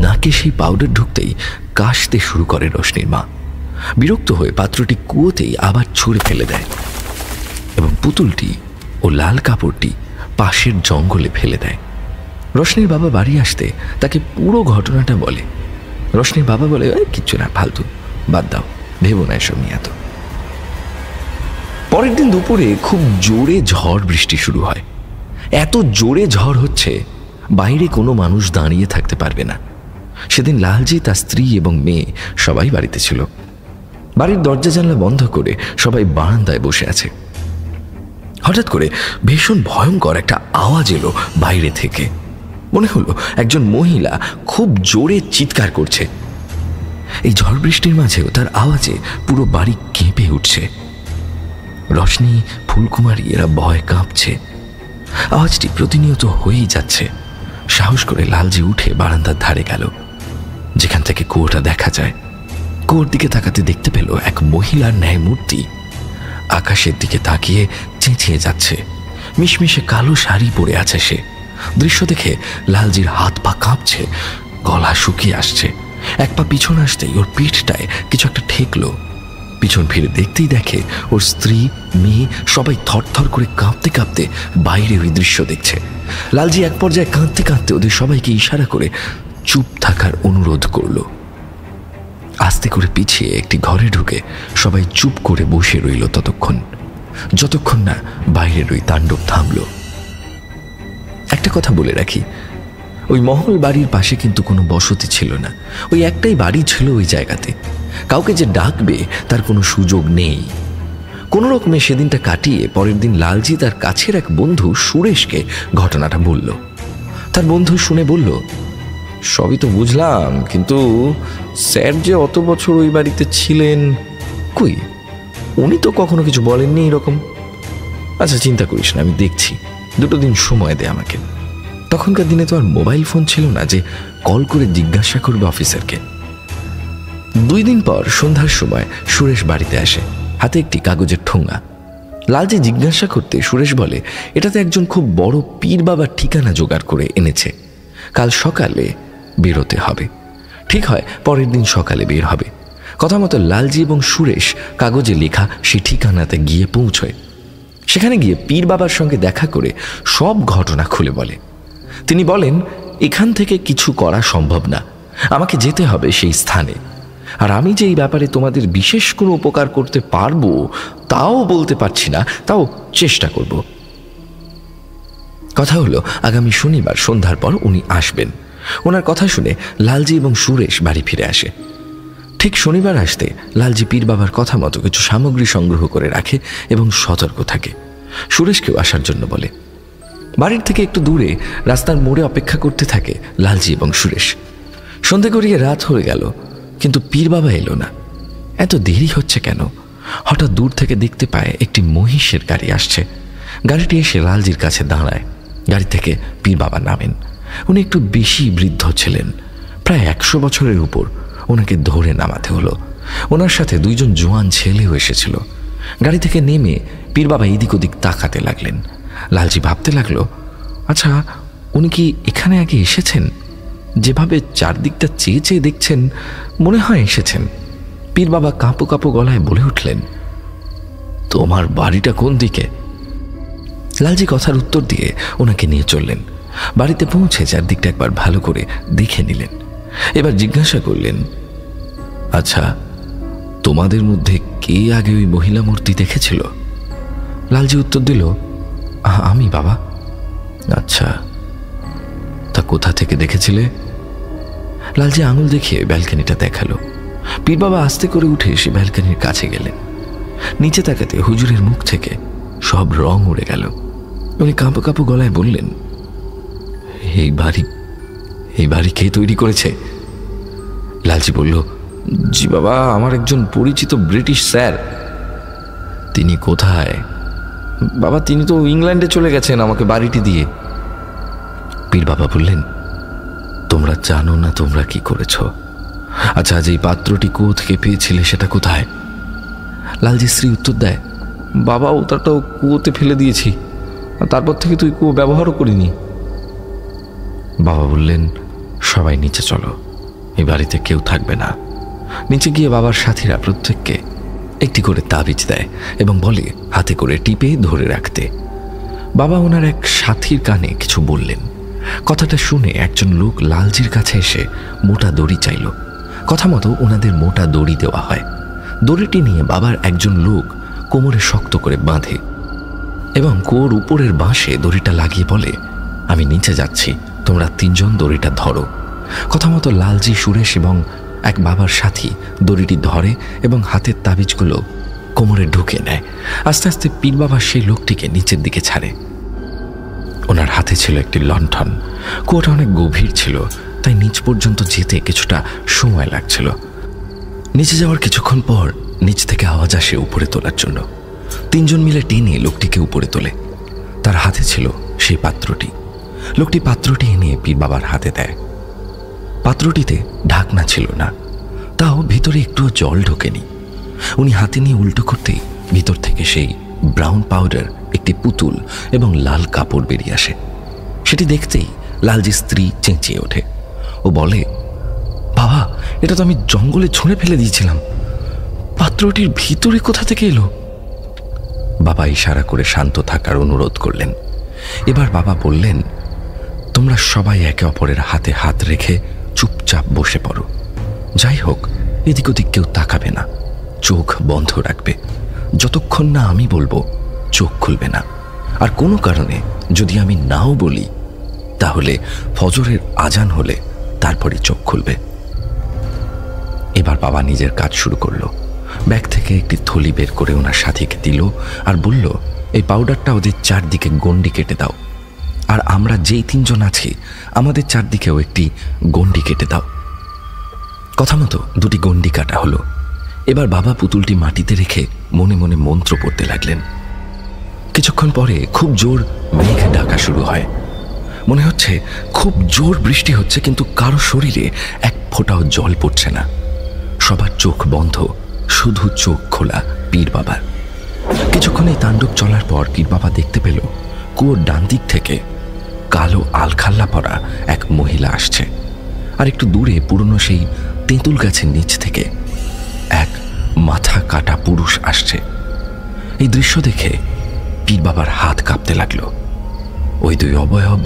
নাকে সেই পাউডার ঢুকতেই কাশতে শুরু করে রশনির মা। বিরক্ত হয়ে পাত্রটি কুয়োতেই আবার ছুঁড়ে ফেলে দেয় এবং পুতুলটি ও লাল কাপড়টি পাশের জঙ্গলে ফেলে দেয়। রশনির বাবা বাড়ি আসতে তাকে পুরো ঘটনাটা বলে। রশনির বাবা বলে, কিচ্ছু না, ফালতু, বাদ দাও, ভেবো না এসব নিয়ে। পরের দিন দুপুরে খুব জোরে ঝড় বৃষ্টি শুরু হয়। এত জোরে ঝড় হচ্ছে বাইরে কোনো মানুষ দাঁড়িয়ে থাকতে পারবে না। সেদিন লালজি, তার স্ত্রী এবং মেয়ে সবাই বাড়িতে ছিল। বাড়ির দরজা জানলা বন্ধ করে সবাই বারান্দায় বসে আছে। হঠাৎ করে ভীষণ ভয়ঙ্কর একটা আওয়াজ এলো বাইরে থেকে। মনে হলো একজন মহিলা খুব জোরে চিৎকার করছে। এই ঝড় বৃষ্টির মাঝেও তার আওয়াজে পুরো বাড়ি কেঁপে উঠছে। রশনি, ফুলকুমারী এরা ভয় কাঁপছে। আওয়াজটি প্রতিনিয়ত হয়েই যাচ্ছে। সাহস করে লালজি উঠে বারান্দার ধারে গেল, যেখান থেকে কুয়োটা দেখা যায়। কুয়োর দিকে তাকাতে দেখতে পেল এক মহিলার ন্যায় মূর্তি আকাশের দিকে তাকিয়ে চেঁচিয়ে যাচ্ছে। মিশমিশে কালো শাড়ি পরে আছে সে। দৃশ্য দেখে লালজির হাত পা কাঁপছে, গলা শুকিয়ে আসছে। এক পা পিছন আসতেই ওর পিঠটায় কিছু একটা ঠেকলো। পিছন ফিরে দেখতেই দেখে ওর স্ত্রী, মেয়ে সবাই থরথর করে কাঁপতে কাঁপতে বাইরে ওই দৃশ্য দেখছে। লালজি এক পর্যায়ে কাঁদতে কাঁদতে ওদের সবাইকে ইশারা করে চুপ থাকার অনুরোধ করলো। আস্তে করে পিছিয়ে একটি ঘরে ঢুকে সবাই চুপ করে বসে রইল ততক্ষণ, যতক্ষণ না বাইরের ওই তাণ্ডব থামল। একটা কথা বলে রাখি, ওই মহল বাড়ির পাশে কিন্তু কোনো বসতি ছিল না। ওই একটাই বাড়ি ছিল ওই জায়গাতে। কাউকে যে ডাকবে তার কোনো সুযোগ নেই। কোনো রকমে সেদিনটা কাটিয়ে পরের দিন লালজি তার কাছের এক বন্ধু সুরেশকে ঘটনাটা বলল। তার বন্ধু শুনে বলল, সবই তো বুঝলাম, কিন্তু স্যার যে অত বছর ওই বাড়িতে ছিলেন, কই উনি তো কখনো কিছু বলেননি এরকম। আচ্ছা চিন্তা করিস না, আমি দেখছি, 2 দিন সময় দে আমাকে। তখনকার দিনে তো আর মোবাইল ফোন ছিল না যে কল করে জিজ্ঞাসা করবে অফিসারকে। 2 দিন পর সন্ধ্যার সময় সুরেশ বাড়িতে আসে, হাতে একটি কাগজের ঠোঙা। লালজি জিজ্ঞাসা করতে সুরেশ বলে, এটাতে একজন খুব বড় পীর বাবার ঠিকানা জোগাড় করে এনেছে, কাল সকালে বেরোতে হবে। ঠিক হয় পরের দিন সকালে বের হবে। কথা মতো লালজি এবং সুরেশ কাগজে লেখা সেই ঠিকানাতে গিয়ে পৌঁছয়। সেখানে গিয়ে পীর বাবার সঙ্গে দেখা করে সব ঘটনা খুলে বলে। তিনি বলেন, এখান থেকে কিছু করা সম্ভব না, আমাকে যেতে হবে সেই স্থানে। আর আমি যে এই ব্যাপারে তোমাদের বিশেষ কোনো উপকার করতে পারবো তাও বলতে পারছি না, তাও চেষ্টা করব। কথা হলো আগামী শনিবার সন্ধ্যার পর উনি আসবেন। ওনার কথা শুনে লালজি এবং সুরেশ বাড়ি ফিরে আসে। ঠিক শনিবার আসতে লালজি পীর বাবার কথা মতো কিছু সামগ্রী সংগ্রহ করে রাখে এবং সতর্ক থাকে। সুরেশকেও আসার জন্য বলে। বাড়ির থেকে একটু দূরে রাস্তার মোড়ে অপেক্ষা করতে থাকে লালজি এবং সুরেশ। সন্ধে গড়িয়ে রাত হয়ে গেল, কিন্তু পীর বাবা এলো না। এত দেরি হচ্ছে কেন? হঠাৎ দূর থেকে দেখতে পায় একটি মহিষের গাড়ি আসছে। গাড়িটি এসে লালজির কাছে দাঁড়ায়। গাড়ি থেকে পীর বাবা নামেন। উনি একটু বেশি বৃদ্ধ ছিলেন, প্রায় 100 বছরের উপর। ওনাকে ধরে নামাতে হলো। ওনার সাথে 2 জন জোয়ান ছেলেও এসেছিল। গাড়ি থেকে নেমে পীর বাবা এদিক ওদিক তাকাতে লাগলেন। লালজি ভাবতে লাগলো, আচ্ছা উনি কি এখানে আগে এসেছেন? যেভাবে চারদিকটা চেয়ে চেয়ে দেখছেন, মনে হয় এসেছেন। পীর বাবা কাঁপো কাঁপো গলায় বলে উঠলেন, তোমার বাড়িটা কোন দিকে? লালজি কথার উত্তর দিয়ে ওনাকে নিয়ে চললেন। বাড়িতে পৌঁছে চারদিকটা একবার ভালো করে দেখে নিলেন। এবার জিজ্ঞাসা করলেন, আচ্ছা তোমাদের মধ্যে কে আগে ওই মহিলা মূর্তি দেখেছিল? লালজি উত্তর দিল, আমি বাবা। আচ্ছা, তা কোথা থেকে দেখেছিলে? লালজি আঙুল দেখিয়ে ব্যালকনিটা দেখালো। পীর বাবা আস্তে করে উঠে এসে ব্যালকনির কাছে গেলেন। নিচে তাকাতে হুজুরের মুখ থেকে সব রং উড়ে গেল। উনি কাঁপো কাঁপো গলায় বললেন, এই বাড়ি কে তৈরি করেছে? লালজি বলল, জি বাবা, আমার একজন পরিচিত ব্রিটিশ স্যার। তিনি কোথায়? বাবা তিনি তো ইংল্যান্ডে চলে গেছেন আমাকে বাড়িটি দিয়ে। পীর বাবা বললেন, তোমরা জানো না তোমরা কি করেছ? আচ্ছা, আজ এই পাত্রটি কুয়ো থেকে পেয়েছিলে সেটা কোথায়? লালজি স্ত্রী উত্তর দেয়, বাবা ওটাও কুয়োতে ফেলে দিয়েছি, তারপর থেকে তুই কুয়ো ব্যবহারও করিনি। বাবা বললেন, সবাই নিচে চলো, এই বাড়িতে কেউ থাকবে না। নিচে গিয়ে বাবার সাথীরা প্রত্যেককে একটি করে তাবিজ দেয় এবং বলে হাতে করে টিপে ধরে রাখতে। বাবা ওনার এক সাথীর কানে কিছু বললেন। কথাটা শুনে একজন লোক লালজির কাছে এসে মোটা দড়ি চাইল। কথা মতো ওনাদের মোটা দড়ি দেওয়া হয়। দড়িটি নিয়ে বাবার একজন লোক কোমরে শক্ত করে বাঁধে এবং কুয়োর উপরের বাঁশে দড়িটা লাগিয়ে বলে, আমি নিচে যাচ্ছি, তোমরা 3 জন দড়িটা ধরো। কথা মতো লালজি, সুরেশ এবং এক বাবার সাথী দড়িটি ধরে এবং হাতের তাবিজগুলো কোমরে ঢুকে নেয়। আস্তে আস্তে পীর বাবা সেই লোকটিকে নিচের দিকে ছাড়ে। ওনার হাতে ছিল একটি লণ্ঠন। কুয়োটা অনেক গভীর ছিল, তাই নিচ পর্যন্ত যেতে কিছুটা সময় লাগছিল। নিচে যাওয়ার কিছুক্ষণ পর নিচ থেকে আওয়াজ আসে উপরে তোলার জন্য। 3 জন মিলে টেনে লোকটিকে উপরে তোলে। তার হাতে ছিল সেই পাত্রটি। লোকটি পাত্রটি এনে পীর বাবার হাতে দেয়। পাত্রটিতে ঢাকনা ছিল না, তাও ভিতরে একটুও জল ঢোকেনি। উনি হাতে নিয়ে উল্টো করতেই ভিতর থেকে সেই ব্রাউন পাউডার, একটি পুতুল এবং লাল কাপড় বেরিয়ে আসে। সেটি দেখতেই লালজির স্ত্রী চেঁচিয়ে ওঠে। ও বলে, বাবা, এটা তো আমি জঙ্গলে ছুঁড়ে ফেলে দিয়েছিলাম। পাত্রটির ভিতরে কোথা থেকে এলো? বাবা ইশারা করে শান্ত থাকার অনুরোধ করলেন। এবার বাবা বললেন, তোমরা সবাই একে অপরের হাতে হাত রেখে চুপচাপ বসে পড়ো। যাই হোক, এদিক ওদিক কেউ তাকাবে না, চোখ বন্ধ রাখবে। যতক্ষণ না আমি বলবো চোখ খুলবে না। আর কোনো কারণে যদি আমি নাও বলি, তাহলে ফজরের আজান হলে তারপরে চোখ খুলবে। এবার বাবা নিজের কাজ শুরু করলো। ব্যাগ থেকে একটি থলি বের করে ওনার সাথীকে দিল আর বলল, এই পাউডারটা ওদের চারদিকে গণ্ডি কেটে দাও। আর আমরা যেই 3 জন আছি, আমাদের চারদিকেও একটি গণ্ডি কেটে দাও। কথা মতো 2টি গণ্ডি কাটা হলো। এবার বাবা পুতুলটি মাটিতে রেখে মনে মনে মন্ত্র পড়তে লাগলেন। কিছুক্ষণ পরে খুব জোর মেঘ ডাকা শুরু হয়। মনে হচ্ছে খুব জোর বৃষ্টি হচ্ছে, কিন্তু কারো শরীরে এক ফোঁটাও জল পড়ছে না। সবার চোখ বন্ধ, শুধু চোখ খোলা পীর বাবার। কিছুক্ষণ এই তাণ্ডব চলার পর পীর বাবা দেখতে পেল কুয়োর ডান দিক থেকে কালো আলখাল্লা পরা এক মহিলা আসছে। আর একটু দূরে পুরনো সেই তেঁতুল গাছের নিচ থেকে এক মাথা কাটা পুরুষ আসছে। এই দৃশ্য দেখে পীর বাবার হাত কাঁপতে লাগলো। ওই 2 অবয়ব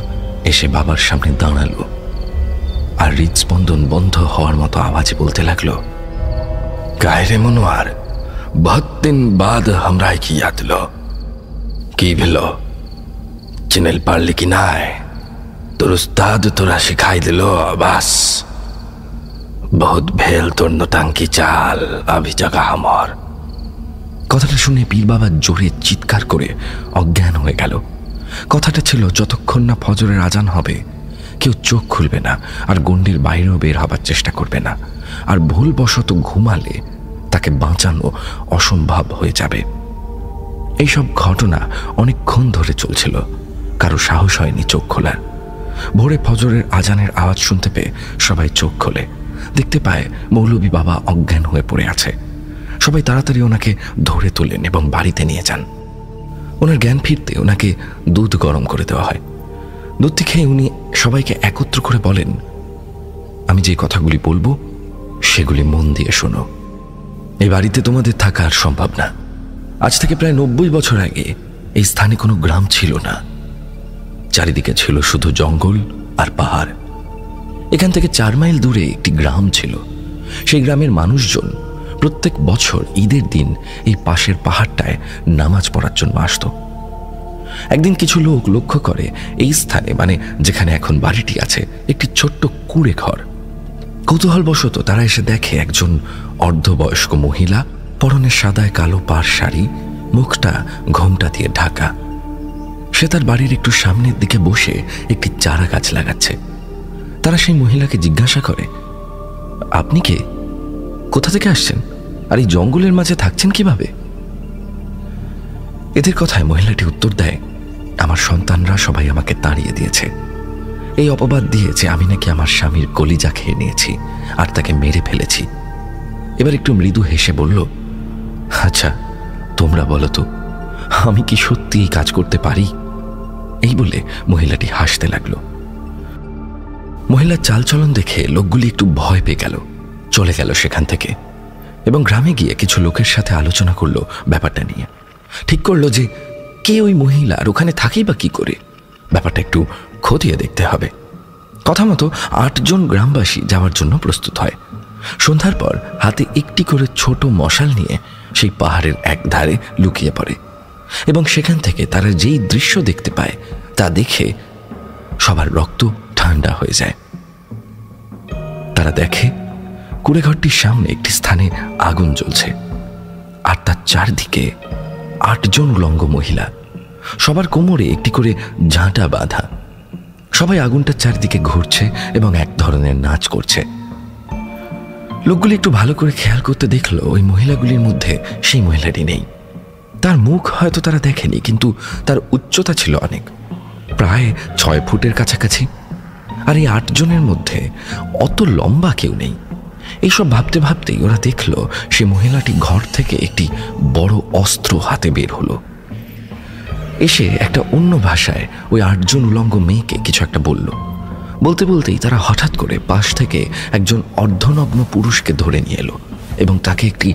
এসে বাবার সামনে দাঁড়ালো আর হৃদস্পন্দন বন্ধ হওয়ার মতো আওয়াজে বলতে লাগলো, গায়রে মনোয়ার, बहुत दिन बाद हमरा की याद लो। की भेलो, चिनेल पारली कि नाय? তোর উস্তাদ তোরা শিখাই দিল বাস। বহুত ভেল তোর নোটাঙ্কি চাল, আভি জাগা আমার। কথাটা শুনে পীর বাবা জোরে চিৎকার করে অজ্ঞান হয়ে গেল। কথাটা ছিল, যতক্ষণ না ফজরের আজান হবে কেউ চোখ খুলবে না আর গণ্ডির বাইরেও বের হবার চেষ্টা করবে না। আর ভুলবশত ঘুমালে তাকে বাঁচানো অসম্ভব হয়ে যাবে। এইসব ঘটনা অনেকক্ষণ ধরে চলছিল। কারো সাহস হয়নি চোখ খোলার। ভোরে ফজরের আজানের আওয়াজ শুনতে পেয়ে সবাই চোখ খোলে। দেখতে পায় মৌলভী বাবা অজ্ঞান হয়ে পড়ে আছে। সবাই তাড়াতাড়ি ওনাকে ধরে তোলেন এবং বাড়িতে নিয়ে যান। ওনার জ্ঞান ফিরতে ওনাকে দুধ গরম করে দেওয়া হয়। দুধটি খেয়ে উনি সবাইকে একত্র করে বলেন, আমি যে কথাগুলি বলবো সেগুলি মন দিয়ে শোনো। এই বাড়িতে তোমাদের থাকা আর সম্ভব না। আজ থেকে প্রায় 90 বছর আগে এই স্থানে কোনো গ্রাম ছিল না। চারিদিকে ছিল শুধু জঙ্গল আর পাহাড়। এখান থেকে 4 মাইল দূরে একটি গ্রাম ছিল। সেই গ্রামের মানুষজন প্রত্যেক বছর ঈদের দিন এই পাশের পাহাড়টায় নামাজ পড়ার জন্য আসত। একদিন কিছু লোক লক্ষ্য করে এই স্থানে, মানে যেখানে এখন বাড়িটি আছে, একটি ছোট্ট কুঁড়ে ঘর। কৌতূহলবশত তারা এসে দেখে একজন অর্ধবয়স্ক মহিলা, পরনে সাদায় কালো পাড় শাড়ি, মুখটা ঘোমটা দিয়ে ঢাকা। সে তার বাড়ির একটু সামনের দিকে বসে একটি চারা গাছ লাগাচ্ছে। তারা সেই মহিলাকে জিজ্ঞাসা করে, আপনি কে? কোথা থেকে আসছেন? আর এই জঙ্গলের মাঝে থাকছেন কিভাবে? এদের কথায় মহিলাটি উত্তর দেয়, আমার সন্তানরা সবাই আমাকে তাড়িয়ে দিয়েছে। এই অপবাদ দিয়েছে আমি নাকি আমার স্বামীর কলিজা খেয়ে নিয়েছি আর তাকে মেরে ফেলেছি। এবার একটু মৃদু হেসে বলল, আচ্ছা তোমরা বলো তো, আমি কি সত্যি এই কাজ করতে পারি? এই বলে মহিলাটি হাসতে লাগলো। মহিলার চালচলন দেখে লোকগুলি একটু ভয় পেয়ে গেল, চলে গেল সেখান থেকে এবং গ্রামে গিয়ে কিছু লোকের সাথে আলোচনা করলো ব্যাপারটা নিয়ে। ঠিক করলো যে কে ওই মহিলা আর ওখানে থাকেই বা কি করে, ব্যাপারটা একটু খতিয়ে দেখতে হবে। কথা মতো 8 জন গ্রামবাসী যাওয়ার জন্য প্রস্তুত হয়। সন্ধ্যার পর হাতে একটি করে ছোট মশাল নিয়ে সেই পাহাড়ের এক ধারে লুকিয়ে পড়ে এবং সেখান থেকে তারা যেই দৃশ্য দেখতে পায় তা দেখে সবার রক্ত ঠান্ডা হয়ে যায়। তারা দেখে কুঁড়েঘরটির সামনে একটি স্থানে আগুন জ্বলছে। আর তার চারদিকে 8 জন উলঙ্গ মহিলা, সবার কোমরে একটি করে ঝাঁটা বাঁধা। সবাই আগুনটার চারদিকে ঘুরছে এবং এক ধরনের নাচ করছে। লোকগুলি একটু ভালো করে খেয়াল করতে দেখলো ওই মহিলাগুলির মধ্যে সেই মহিলাটি নেই। তার মুখ হয়তো তারা দেখেনি, কিন্তু তার উচ্চতা ছিল অনেক, প্রায় 6 ফুটের কাছাকাছি। আর এই 8 জনের মধ্যে অত লম্বা কেউ নেই। এইসব ভাবতে ভাবতেই ওরা দেখলো সে মহিলাটি ঘর থেকে একটি বড় অস্ত্র হাতে বের হলো। এসে একটা অন্য ভাষায় ওই 8 জন উলঙ্গ মেয়েকে কিছু একটা বলল। বলতে বলতেই তারা হঠাৎ করে পাশ থেকে একজন অর্ধনগ্ন পুরুষকে ধরে নিয়ে এলো এবং তাকে একটি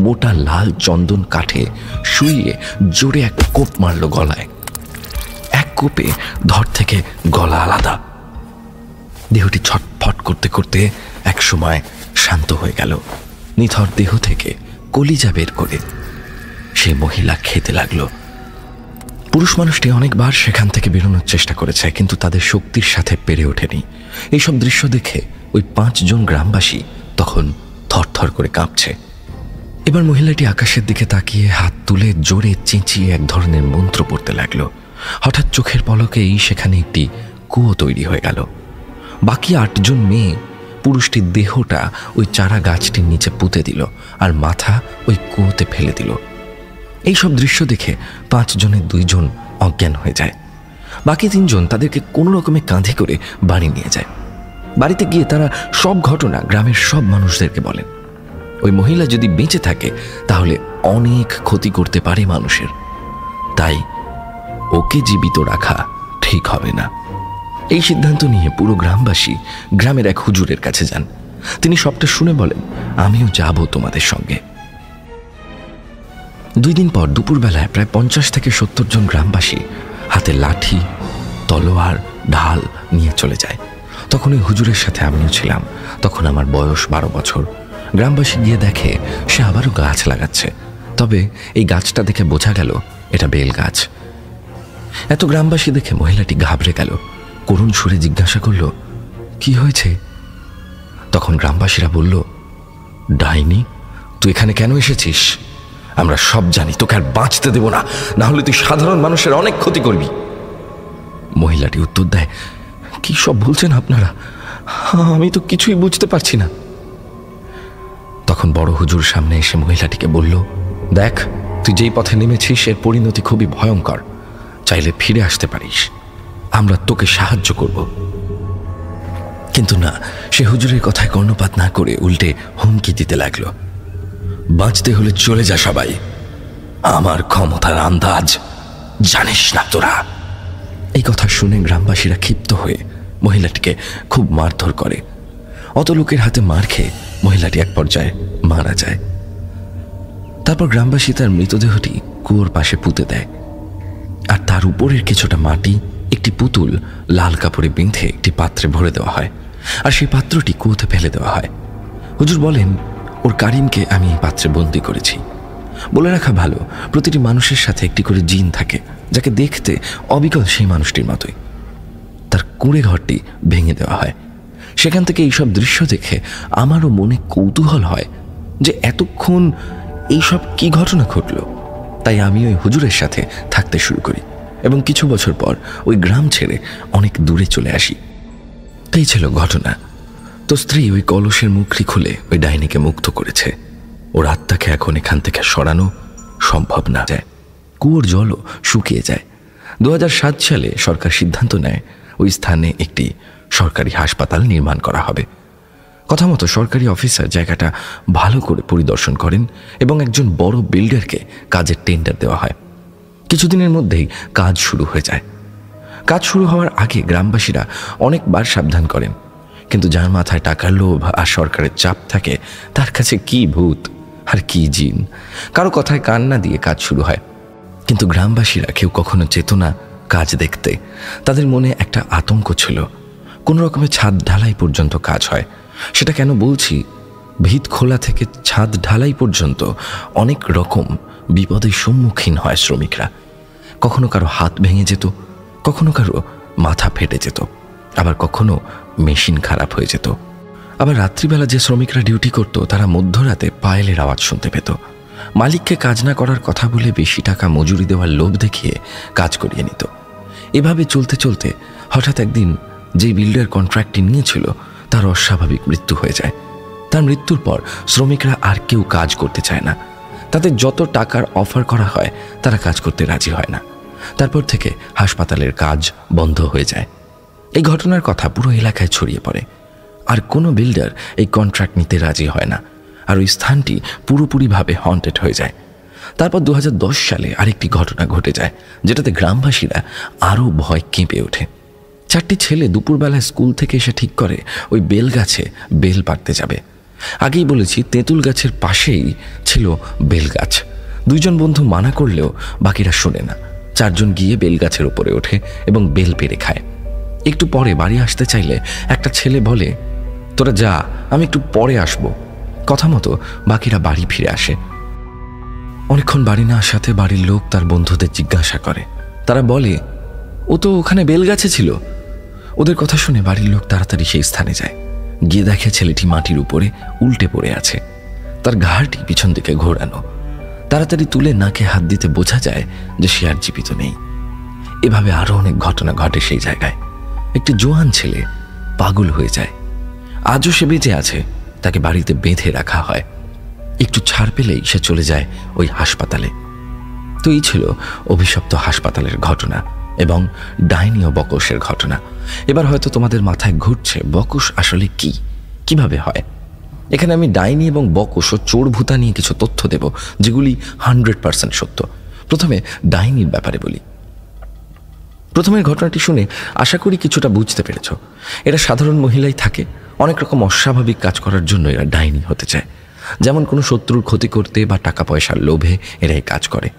মোটা লাল চন্দন কাঠে শুইয়ে জোরে এক কোপ মারল গলায়। এক কোপে ধর থেকে গলা আলাদা। দেহটি ছটফট করতে করতে এক সময় শান্ত হয়ে গেল। নিথর দেহ থেকে কলিজা বের করে সে মহিলা খেতে লাগলো। পুরুষ মানুষটি অনেকবার সেখান থেকে বেরোনোর চেষ্টা করেছে, কিন্তু তাদের শক্তির সাথে পেরে ওঠেনি। এইসব দৃশ্য দেখে ওই 5 জন গ্রামবাসী তখন থরথর করে কাঁপছে। এবার মহিলাটি আকাশের দিকে তাকিয়ে হাত তুলে জোরে চেঁচিয়ে এক ধরনের মন্ত্র পড়তে লাগলো। হঠাৎ চোখের পলকেই সেখানে একটি কুয়ো তৈরি হয়ে গেল। বাকি 8 জন মেয়ে পুরুষটির দেহটা ওই চারা গাছটির নিচে পুঁতে দিল আর মাথা ওই কুয়োতে ফেলে দিল। এইসব দৃশ্য দেখে 5 জনের 2 জন অজ্ঞান হয়ে যায়। বাকি 3 জন তাদেরকে কোনো রকমে কাঁধে করে বাড়ি নিয়ে যায়। বাড়িতে গিয়ে তারা সব ঘটনা গ্রামের সব মানুষদেরকে বলেন। ওই মহিলা যদি বেঁচে থাকে তাহলে অনেক ক্ষতি করতে পারে মানুষের, তাই ওকে জীবিত রাখা ঠিক হবে না। এই সিদ্ধান্ত নিয়ে পুরো গ্রামবাসী গ্রামের এক হুজুরের কাছে যান। তিনি সবটা শুনে বলেন, আমিও যাব তোমাদের সঙ্গে। 2 দিন পর দুপুরবেলায় প্রায় 50 থেকে 70 জন গ্রামবাসী হাতে লাঠি, তলোয়ার, ঢাল নিয়ে চলে যায়। তখন ওই হুজুরের সাথে আমিও ছিলাম। তখন আমার বয়স 12 বছর। গ্রামবাসী গিয়ে দেখে সে আবারও গাছ লাগাচ্ছে, তবে এই গাছটা দেখে বোঝা গেল এটা বেল গাছ। এত গ্রামবাসী দেখে মহিলাটি ঘাবড়ে গেল। করুণ সুরে জিজ্ঞাসা করল, কি হয়েছে? তখন গ্রামবাসীরা বলল, ডাইনি, তুই এখানে কেন এসেছিস? আমরা সব জানি, তোকে আর বাঁচতে দেব না, না হলে তুই সাধারণ মানুষের অনেক ক্ষতি করবি। মহিলাটি উত্তর দেয়, কি সব বলছেন আপনারা? আমি তো কিছুই বুঝতে পারছি না। তখন বড় হুজুর সামনে এসে মহিলাটিকে বলল, দেখ, তুই যেই পথে নেমেছিস এর পরিণতি খুবই ভয়ঙ্কর। চাইলে ফিরে আসতে পারিস, আমরা তোকে সাহায্য করব। কিন্তু না, সে হুজুরের কথায় কর্ণপাত না করে উল্টে হুমকি দিতে লাগলো, বাঁচতে হলে চলে যা সবাই, আমার ক্ষমতার আন্দাজ জানিস না তোরা। এই কথা শুনে গ্রামবাসীরা ক্ষিপ্ত হয়ে মহিলাটিকে খুব মারধর করে। অত লোকের হাতে মার খেয়ে মহিলাটি এক পর্যায়ে মারা যায়। তারপর গ্রামবাসী তার মৃতদেহটি কুয়োর পাশে পুঁতে দেয়, আর তার উপরের কিছুটা মাটি একটি পুতুল লাল কাপড়ে বেঁধে একটি পাত্রে ভরে দেওয়া হয়, আর সেই পাত্রটি কুয়োতে ফেলে দেওয়া হয়। হুজুর বলেন, ওর কারিমকে আমি এই পাত্রে বন্দি করেছি। বলে রাখা ভালো, প্রতিটি মানুষের সাথে একটি করে জিন থাকে, যাকে দেখতে অবিকল সেই মানুষটির মতোই। তার কুঁড়ে ঘরটি ভেঙে দেওয়া হয়। সেখান থেকে এইসব দৃশ্য দেখে আমারও মনে কৌতূহল হয় যে এতক্ষণ এইসব কি ঘটনা ঘটল। তাই আমি ওই হুজুরের সাথে থাকতে শুরু করি এবং কিছু বছর পর ওই গ্রাম ছেড়ে অনেক দূরে চলে আসি। তাই ছিল ঘটনা। তো স্ত্রী ওই কলসের মুখটি খুলে ওই ডাইনিকে মুক্ত করেছে। ওর আত্মাকে এখন এখান থেকে সরানো সম্ভব না যায়। কুয়োর জলও শুকিয়ে যায়। 2007 সালে সরকার সিদ্ধান্ত নেয় ওই স্থানে একটি সরকারি হাসপাতাল নির্মাণ করা হবে। কথা মতো সরকারি অফিসার জায়গাটা ভালো করে পরিদর্শন করেন এবং একজন বড় বিল্ডারকে কাজের টেন্ডার দেওয়া হয়। কিছুদিনের মধ্যেই কাজ শুরু হয়ে যায়। কাজ শুরু হওয়ার আগে গ্রামবাসীরা অনেকবার সাবধান করেন, কিন্তু যার মাথায় টাকার লোভ আর সরকারের চাপ থাকে তার কাছে কি ভূত আর কি জিন। কারো কথায় কান না দিয়ে কাজ শুরু হয়, কিন্তু গ্রামবাসীরা কেউ কখনো যেত না কাজ দেখতে। তাদের মনে একটা আতঙ্ক ছিল। কোনো রকমের ছাদ ঢালাই পর্যন্ত কাজ হয়। সেটা কেন বলছি, ভিত খোলা থেকে ছাদ ঢালাই পর্যন্ত অনেক রকম বিপদের সম্মুখীন হয় শ্রমিকরা। কখনো কারো হাত ভেঙে যেত, কখনো কারো মাথা ফেটে যেত, আবার কখনো মেশিন খারাপ হয়ে যেত। আবার রাত্রিবেলা যে শ্রমিকরা ডিউটি করত তারা মধ্যরাতে পায়েলের আওয়াজ শুনতে পেত। মালিককে কাজ না করার কথা বলে বেশি টাকা মজুরি দেওয়ার লোভ দেখিয়ে কাজ করিয়ে নিত। এভাবে চলতে চলতে হঠাৎ একদিন যে বিল্ডার কন্ট্রাক্টটি নিয়েছিল তার অস্বাভাবিক মৃত্যু হয়ে যায়। তার মৃত্যুর পর শ্রমিকরা আর কেউ কাজ করতে চায় না। তাদের যত টাকার অফার করা হয় তারা কাজ করতে রাজি হয় না। তারপর থেকে হাসপাতালের কাজ বন্ধ হয়ে যায়। এই ঘটনার কথা পুরো এলাকায় ছড়িয়ে পড়ে। আর কোনো বিল্ডার এই কন্ট্রাক্ট নিতে রাজি হয় না, আর ওই স্থানটি পুরোপুরিভাবে হন্টেড হয়ে যায়। তারপর 2010 সালে আরেকটি ঘটনা ঘটে যায়, যেটাতে গ্রামবাসীরা আরও ভয় কেঁপে ওঠে। 4টি ছেলে দুপুরবেলায় স্কুল থেকে এসে ঠিক করে ওই বেল গাছে বেল পাড়তে যাবে। আগেই বলেছি, তেঁতুল গাছের পাশেই ছিল বেল গাছ। 2 জন বন্ধু মানা করলেও বাকিরা শোনে না। 4 জন গিয়ে বেল গাছের উপরে ওঠে এবং বেল পেড়ে খায়। একটু পরে বাড়ি আসতে চাইলে একটা ছেলে বলে, তোরা যা, আমি একটু পরে আসবো। কথা মতো বাকিরা বাড়ি ফিরে আসে। অনেকক্ষণ বাড়ি না আসাতে বাড়ির লোক তার বন্ধুদের জিজ্ঞাসা করে। তারা বলে, ও তো ওখানে বেল গাছে ছিল। ওদের কথা শুনে বাড়ির লোক তাড়াতাড়ি সেই স্থানে যায়। গিয়ে দেখে ছেলেটি মাটির উপরে উল্টে পড়ে আছে, তার ঘাড়টি পিছন দিকে ঘোরানো। তাড়াতাড়ি তুলে নাকে হাত দিতে বোঝা যায় যে সে আর জীবিত নেই। এভাবে আরো অনেক ঘটনা ঘটে সেই জায়গায়। একটি জোয়ান ছেলে পাগল হয়ে যায়। আজও সে বেঁচে আছে, তাকে বাড়িতে বেঁধে রাখা হয়। একটু ছাড় পেলেই সে চলে যায় ওই হাসপাতালে। তো এই ছিল অভিশপ্ত হাসপাতালের ঘটনা এবং ডাইনি ও বকশের ঘটনা। এবার হয়তো তোমাদের মাথায় ঘুরছে বকশ আসলে কি, কিভাবে হয়। এখানে আমি ডাইনি এবং বকশ ও চোর ভূতা নিয়ে কিছু তথ্য দেব, যেগুলি 100% সত্য। প্রথমে ডাইনির ব্যাপারে বলি। প্রথমের ঘটনাটি শুনে আশা করি কিছুটা বুঝতে পেরেছ। এরা সাধারণ মহিলাই থাকে, অনেক রকম অস্বাভাবিক কাজ করার জন্য এরা ডাইনি হতে চায়। যেমন কোনো শত্রুর ক্ষতি করতে বা টাকা পয়সার লোভে এরা এই কাজ করে।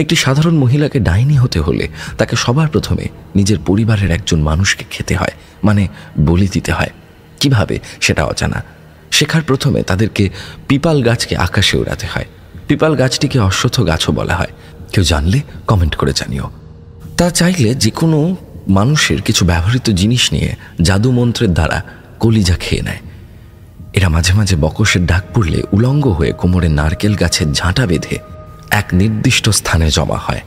একটি সাধারণ মহিলাকে ডাইনি হতে হলে তাকে সবার প্রথমে নিজের পরিবারের একজন মানুষকে খেতে হয়, মানে বলি দিতে হয়। কিভাবে সেটা অজানা। শেখার প্রথমে তাদেরকে পিপাল গাছকে আকাশে উড়াতে হয়। পিপাল গাছটিকে অশ্বত্থ গাছও বলা হয়। কেউ জানলে কমেন্ট করে জানিও। তা চাইলে যে কোনো মানুষের কিছু ব্যবহৃত জিনিস নিয়ে জাদু মন্ত্রের দ্বারা কলিজা খেয়ে নেয়। এরা মাঝে মাঝে বকশের ডাক পড়লে উলঙ্গ হয়ে কোমরে নারকেল গাছের ঝাঁটা বেঁধে এক নির্দিষ্ট স্থানে জমা হয়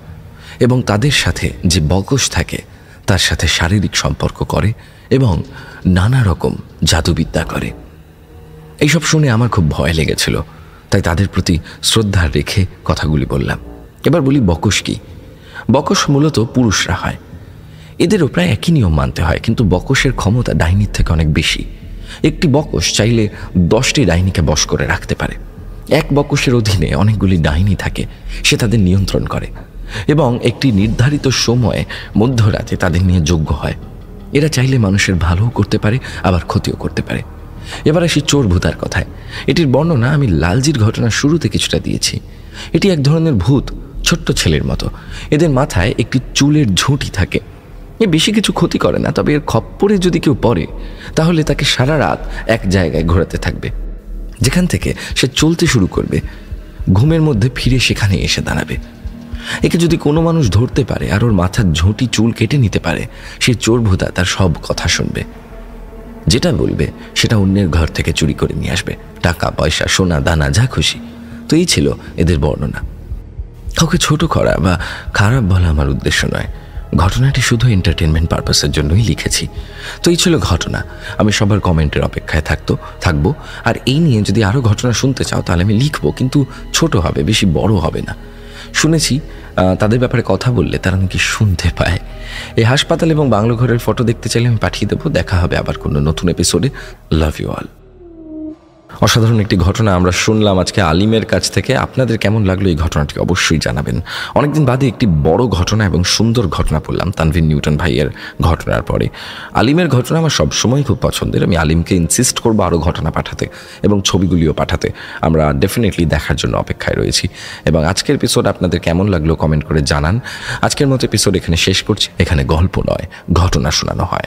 এবং তাদের সাথে যে বকশ থাকে তার সাথে শারীরিক সম্পর্ক করে এবং নানা রকম জাদুবিদ্যা করে। এইসব শুনে আমার খুব ভয় লেগেছিল, তাই তাদের প্রতি শ্রদ্ধা রেখে কথাগুলি বললাম। এবার বলি বকশ কি। বকশ মূলত পুরুষরা হয়। এদেরও প্রায় একই নিয়ম মানতে হয়, কিন্তু বকশের ক্ষমতা ডাইনির থেকে অনেক বেশি। একটি বকশ চাইলে 10টি ডাইনিকে বশ করে রাখতে পারে। এক বকশের অধীনে অনেকগুলি ডাইনি থাকে, সে তাদের নিয়ন্ত্রণ করে এবং একটি নির্ধারিত সময়ে মধ্যরাতে তাদের নিয়ে যজ্ঞ হয়। এরা চাইলে মানুষের ভালোও করতে পারে, আবার ক্ষতিও করতে পারে। এবার আসি চোর ভূতার কথায়। এটির বর্ণনা আমি লালজির ঘটনার শুরুতে কিছুটা দিয়েছি। এটি এক ধরনের ভূত, ছোট্ট ছেলের মতো। এদের মাথায় একটি চুলের ঝুঁটি থাকে। এ বেশি কিছু ক্ষতি করে না, তবে এর খপ্পরে যদি কেউ পড়ে তাহলে তাকে সারা রাত এক জায়গায় ঘোরাতে থাকবে। যেখান থেকে সে চলতে শুরু করবে, ঘুমের মধ্যে ফিরে সেখানে এসে দাঁড়াবে। একে যদি কোনো মানুষ ধরতে পারে আর ওর মাথার ঝুঁটি চুল কেটে নিতে পারে, সে চোর ভূতা তার সব কথা শুনবে। যেটা বলবে সেটা অন্যের ঘর থেকে চুরি করে নিয়ে আসবে, টাকা পয়সা সোনা দানা যা খুশি। তো এই ছিল এদের বর্ণনা। কাউকে ছোট করা বা খারাপ বলা আমার উদ্দেশ্য নয়। ঘটনাটি শুধু এন্টারটেনমেন্ট পারপাসের জন্যই লিখেছি। তো এই ছিল ঘটনা। আমি সবার কমেন্টের অপেক্ষায় থাকবো। আর এই নিয়ে যদি আরও ঘটনা শুনতে চাও তাহলে আমি লিখবো, কিন্তু ছোট হবে, বেশি বড় হবে না। শুনেছি তাদের ব্যাপারে কথা বললে তারা নাকি শুনতে পায়। এই হাসপাতাল এবং বাংলো ঘরের ফটো দেখতে চাইলে আমি পাঠিয়ে দেবো। দেখা হবে আবার কোনো নতুন এপিসোডে। Love you all. অসাধারণ একটি ঘটনা আমরা শুনলাম আজকে আলিমের কাছ থেকে। আপনাদের কেমন লাগলো এই ঘটনাটি অবশ্যই জানাবেন। অনেকদিন বাদে একটি বড় ঘটনা এবং সুন্দর ঘটনা পড়লাম তানভীর নিউটন ভাইয়ের ঘটনার পরে। আলিমের ঘটনা আমার সবসময় খুব পছন্দের। আমি আলিমকে ইনসিস্ট করবো আরও ঘটনা পাঠাতে এবং ছবিগুলিও পাঠাতে। আমরা ডেফিনেটলি দেখার জন্য অপেক্ষায় রয়েছি। এবং আজকের এপিসোড আপনাদের কেমন লাগলো কমেন্ট করে জানান। আজকের মতো এপিসোড এখানে শেষ করছি। এখানে গল্প নয়, ঘটনা শোনানো হয়।